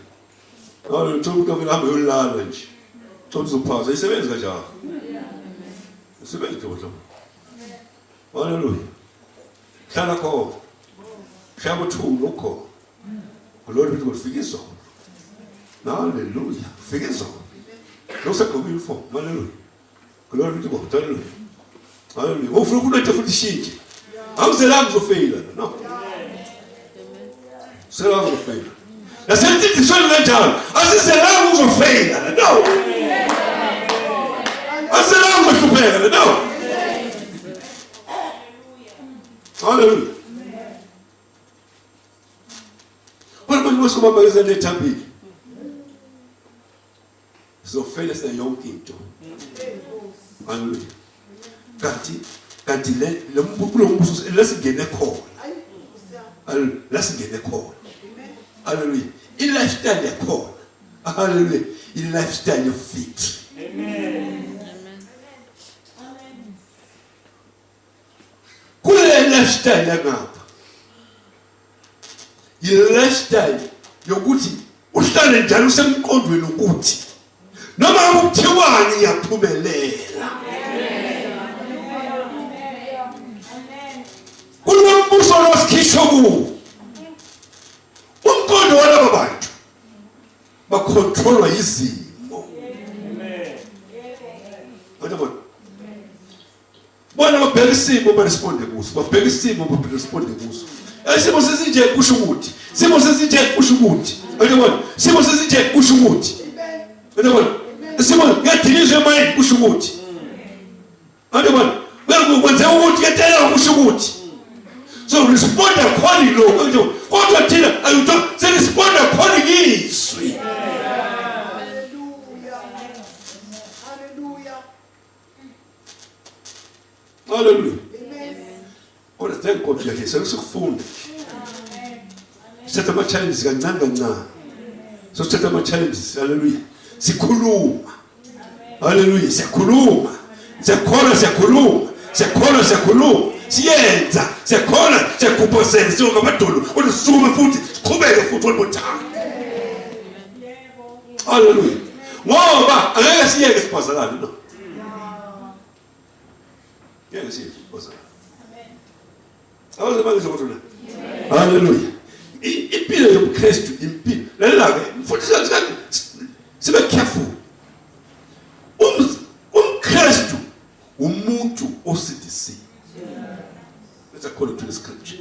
Hallelujah. Thola ukuthi ngihamba yolala nje. Thola uzopasa, isebenza kanjani? Isebenza kodwa. Hallelujah. Hlala khona. Shabo thulo khona. Glory be to God. Fika izolo. Hallelujah. Fika izolo. Losegqoka uniform. Hallelujah. Glory be to God. Hallelujah. Hallelujah. Ufuna ukunetha futhi shintshe. Angizelanga uzofeyila. No. Selanga uzofeyila. Yasethi isona kanjalo. Asizelanga uzofeyila. No. Asizelanga uzofeyila. No. Hallelujah. What about those who are in the temple? So fairness and young into. Hallelujah. Kanti let's get a call. Let's get a call. Hallelujah. In lifestyle you call. Hallelujah. In lifestyle you fit. Amen. Kule lifestyle ngapha. Lifestyle yokuthi uhlale njalo usemqondweni ukuthi noma ukuthiwani ngiyaphumelela. Kulombuso losikhishwa kuwo. Umqondo walabo bantu bacontrolwa izimo. Uyabona? Bona babheka isimo baresponde kuso. Babheka isimo baresponde kuso. Isimo sesinje kusho ukuthi. Isimo sesinje kusho ukuthi. Uyabona? Isimo sesinje kusho ukuthi. Uyabona? Isimo ngiyadilizwe emayini kusho ukuthi. Uyabona? Kwenze ukuthi ngiyatela kusho ukuthi. So respond accordingly. Kodwa thina ayutho se respond accordingly. Hallelujah. Kodwa thank God yakhe sekufunda. Sithatha ama challenges kancane kancane. So sithatha ama challenges. Hallelujah. Sikhuluma. Hallelujah. Sikhuluma. Siyakhona. Siyenza. Siyakhupha sonke amadolo. Usukume futhi siqhubeke futhi one more time. Hallelujah. Ngoba angeke siyeke siphazalane no. Ngeke siyeke siphazalane. Amen. Awuzabanga. Hallelujah. Impilo yobuKristu impilo. Lalela ke futhi sibe careful. UmKristu umuntu osidisi. Let's according to the scripture.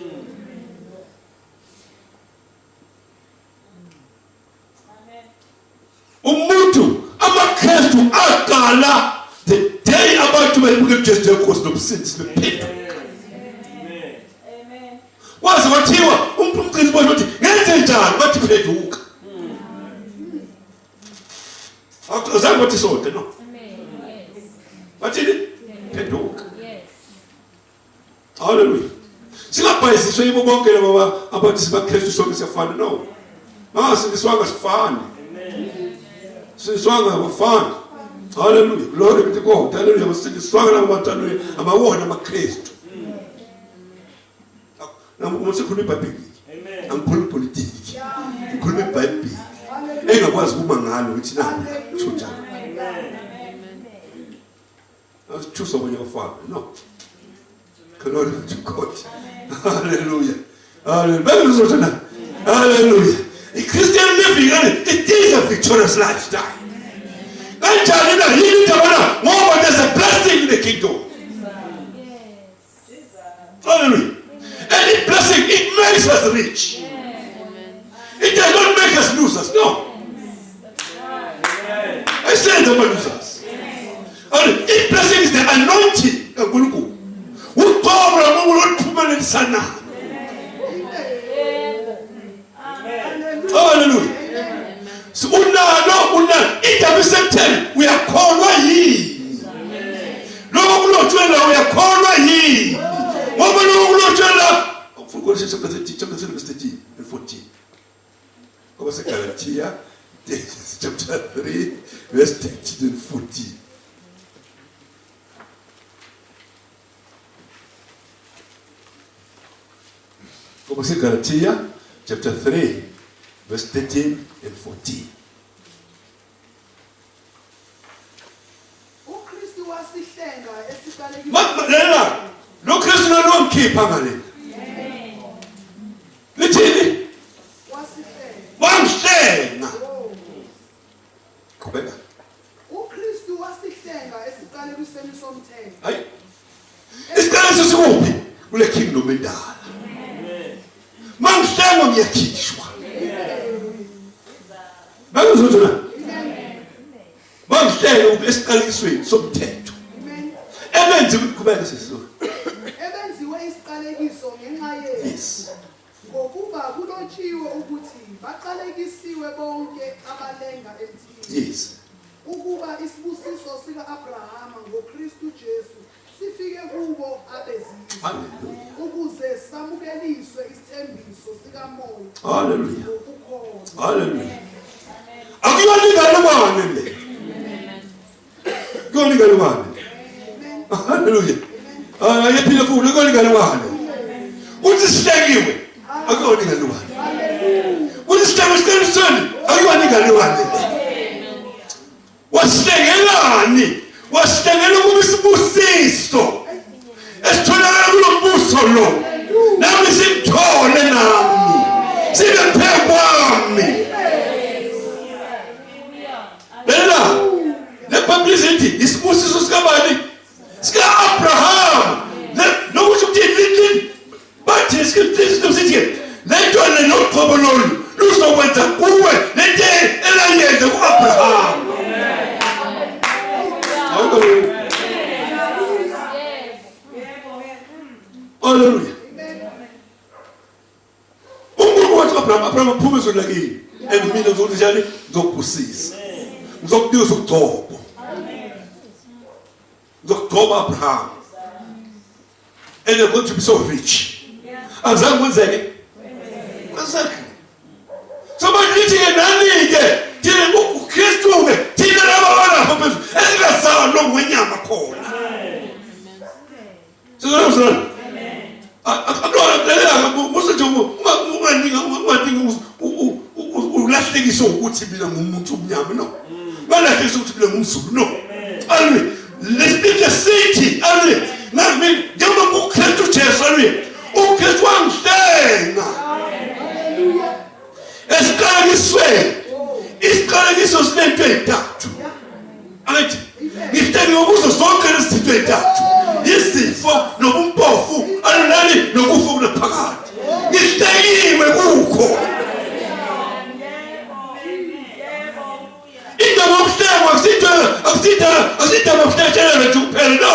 Umuntu amaKristu aqala the day abantu bebuke just because of sins bephethu. Amen. Wazi wathiwa umKristu bona uthi ngenze njani bathi pheduka. Awuzange bathi sonke no. Bathini? Pheduka. Yes. Hallelujah. Singabhayisiswe yibo bonke laba abathi sibaKristu sonke siyafana no. Singiswanga sifana. Amen. Singiswanga abafana. Hallelujah. Glory be to God. Hallelujah. Singiswanga nabathandwe abawona amaKristu. Namusikhuluma iBhayibheli. Amen. Angikhuluma politics. Ngikhuluma iBhayibheli. Engakwazi kuma ngalo ukuthi nani. Uthunjana. Amen. Choose when you're father. No. Glory to God. Hallelujah. Hallelujah. Hallelujah. A Christian living, it is a victorious lifestyle. And there's a blessing in the kingdom. Hallelujah. Any blessing, it makes us rich. It does not make us losers. No. I said the losers. If blessing is the anointing of Guluku, who come and will permanent sana. Hallelujah. So una it we are called ye. No, we are called ye. For God chapter 13, verse 13 and 14. What was Galatia? Chapter 3, verse 13 and 14. Galatia chapter 3 verse 13 and 14. uKristu wasihlenga esiqalekile. Lo Kristu nomkhipha ngale. Lithini? Wasihlenga. Qhubeka. uKristu wasihlenga esiqalekisweni somthetho. Hayi. Isiqalekiso sikuphi? Kule kingdom endala. Mangihlenga ngiyakhishwa. Bakuzona. Mangihlenga esiqalekisweni somthetho. Ebenze ukuqhubeka sesizwe. Ebenziwe isiqalekiso ngenxa yethu. Yes. Ngokuba kulotshiwe ukuthi baqalekisiwe bonke abalenga emthini. Yes. Ukuba isibusiso sika-Abrahama ngoKristu Jesu sifike kubo abezizwe. Hallelujah. Ukuze samukeliswe isithembiso sikamoya. Hallelujah. Ngokukholwa. Hallelujah. Akuyolingana bani le. Akuyolingana bani. Hallelujah. Yephila futhi akuyolingana bani. Uthi sihlekiwe. Akuyolingana bani. Uthi sihlekiwe akuyolingana bani. Wasihlengelani? Wasihlengela ukuba isibusiso esitholakala kulo mbuso lo. Nami simthole nami. Sibe phezu kwami. ngizokuthola kini. And mina ngizokuthi njani? Ngizokubusisa. Ngizokunika ukugcobo. Ngizokugcoba Abraham. And you're going to be so rich. Azange kwenzeke? Kwenzeke. So manje nani ke? Thina uKristu ke thina labana lapha phezulu. Esingasawa lo ngwenyama khona. Sizozwana. Akulalela musethi unganingi ulahlekiswa ukuthi mina ngumuntu omnyama no. Balahlekiswa ukuthi mina ngumZulu no. Alwe lesiphica sithi alwe nami njengoba uKristu Jesu alwe uKristu wangihlenga. Haleluya. Esiqaliswe isiqalekiso sinento ezintathu. Ayithi ngithenge ukuzo zonke lezi zinto ezintathu. Isifo nobumpofu alunani nokufa okunaphakade. Ngihlekiwe kukho. Indaba yokuhlengwa akusindaba yokuhlatshela nje kuphela no.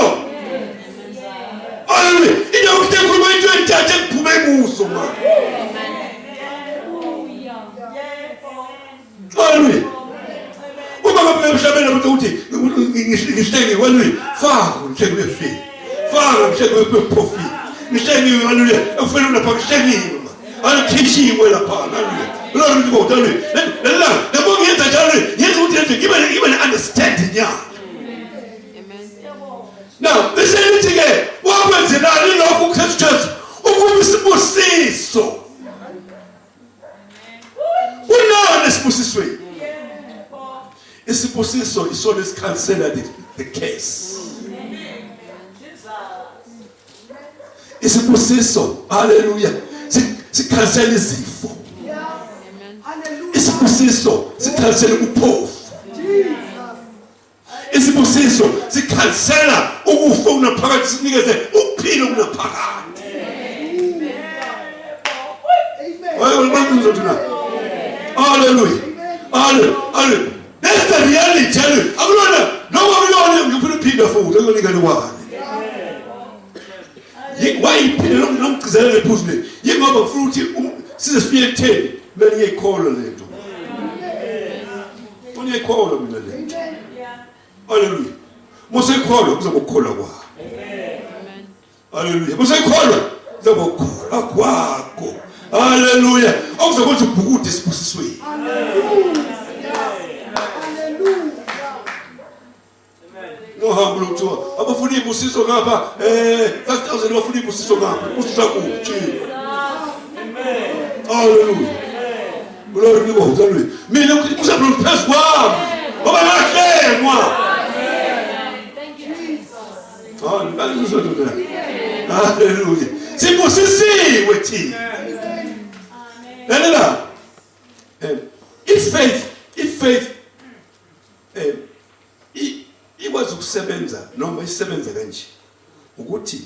Haleluya. Indaba yokuhlengwa kuba into ezintathu ekuphume kuzo manje. Haleluya. Uma ngabe emhlabeni ukuthi ngihlengiwe haleluya. Faka ngihlengiwe efile. Faka ngihlengiwe eprofi. Ngihlengiwe haleluya. Ufuna lapha ngihlengiwe. Alikhishiwe lapha haleluya. Glory to God haleluya. La nabo ngiyenza njalo yenza ukuthi ngibe understanding yakho. Amen. Now listen ke wakwenzelani lokho uKristu Jesu ukuba isibusiso. Unone isibusisweni. Isibusiso isona esikhansela the case. Isibusiso haleluya sikhansela izifo. Isibusiso sikhansela ubuphofu. Isibusiso sikhansela ukufa okunaphakade sinikeze ukuphila okunaphakade. Amen. Hallelujah. Hallelujah. That's the reality. Akulona noma ngifuna uphinda futhi akunika niwani. Why iphile nomgcizelela lephuzule? Yingoba ufuna ukuthi sizifike ekutheni mina ngiyikholwa lento. Ngiyikholwa mina lento. Hallelujah. Musekholwa kuzoba ukukholwa kwakho. Hallelujah. Musekholwa kuzoba ukukholwa kwakho. Hallelujah. Okuzokwenza ubhukude esibusisweni. No hambo lokuthiwa abafuna ibusiso ngapha 5000 bafuna ibusiso ngapha usisa kuphi. Hallelujah. Glory to God. Hallelujah. Mina kusapho phezulu kwami ngoba ngahlengwa. Thank you, Jesus. Hallelujah. Hallelujah. Sibusisiwe thina. Lalela. If faith ikwazi ukusebenza noma isebenza kanje ukuthi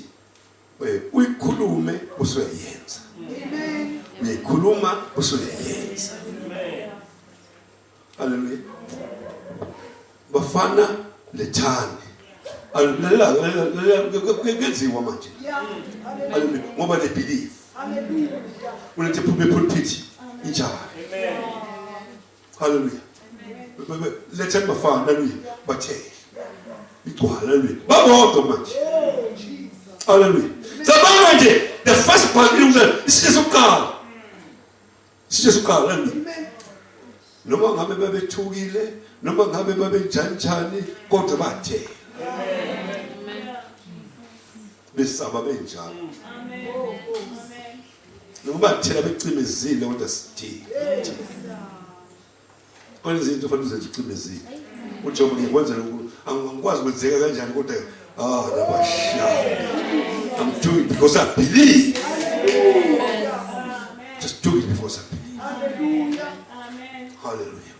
uyikhulume usuyayenza. Amen. Uyikhuluma usuyayenza. Haleluya. Bafana lethani. Lalela kenziwa manje. Haleluya. Ngoba they believe. Hallelujah. Ulethe pulpit injalo. Amen. Hallelujah. Lethe bafana hallelujah bathe. Igcwala hallelujah. Babodwa manje. Oh Jesus. Hallelujah. Sabanga nje the first part isizokukhala. Isizokukhala hallelujah. Amen. Noma ngabe babethukile, noma ngabe babenjanjani kodwa bathe. Amen. Besaba benjalo. Amen. Noma thina becimezile kodwa sithi. Kwani izinto fanele zicimezile. UJobe ngikwenza lokhu angikwazi kwenzeka kanjani kodwa nabasha. I'm doing it because I believe. Just do it because I believe. Hallelujah. Amen. Hallelujah.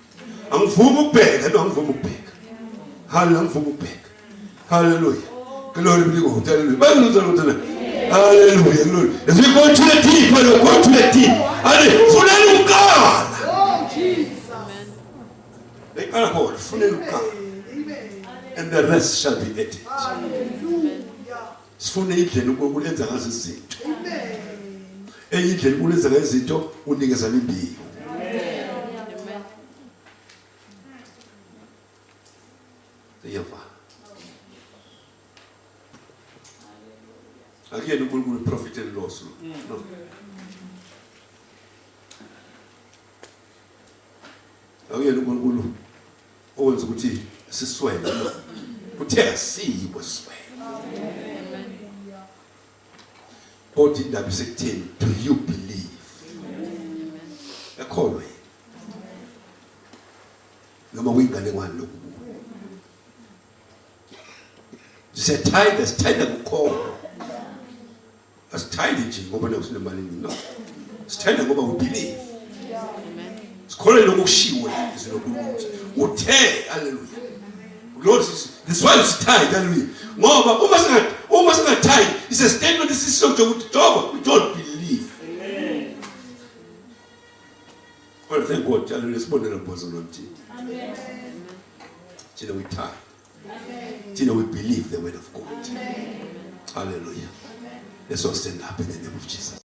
Angivumi ukubheka, angivumi ukubheka. Hallelujah, angivumi ukubheka. Hallelujah. Glory be to God. Hallelujah. Hallelujah. Glory. As we go to the deep, we go to the deep. Hallelujah. God. Oh Jesus. And the rest shall be added. Hallelujah. Sifune indlela ukulenza ngazo izinto. Amen. Enye indlela ukulenza ngazo izinto unikeza impilo. never. Again, we profit and loss. No. Again, we always go to swear. We tell see was swear. What did that say? Do you believe? I call it. No more wing anyone look. You said tigers, tiger call. As tidy jing over the money. No. It's tiger over we believe. It's calling no she is no good. Would tell, hallelujah. Lord, this one is tied, hallelujah. Almost not tied. It's a statement. This is something we don't believe. Amen. Well, thank God, hallelujah. Respond to the person on tea. Amen. We tie. We believe the word of God. Hallelujah. Let's all stand up in the name of Jesus.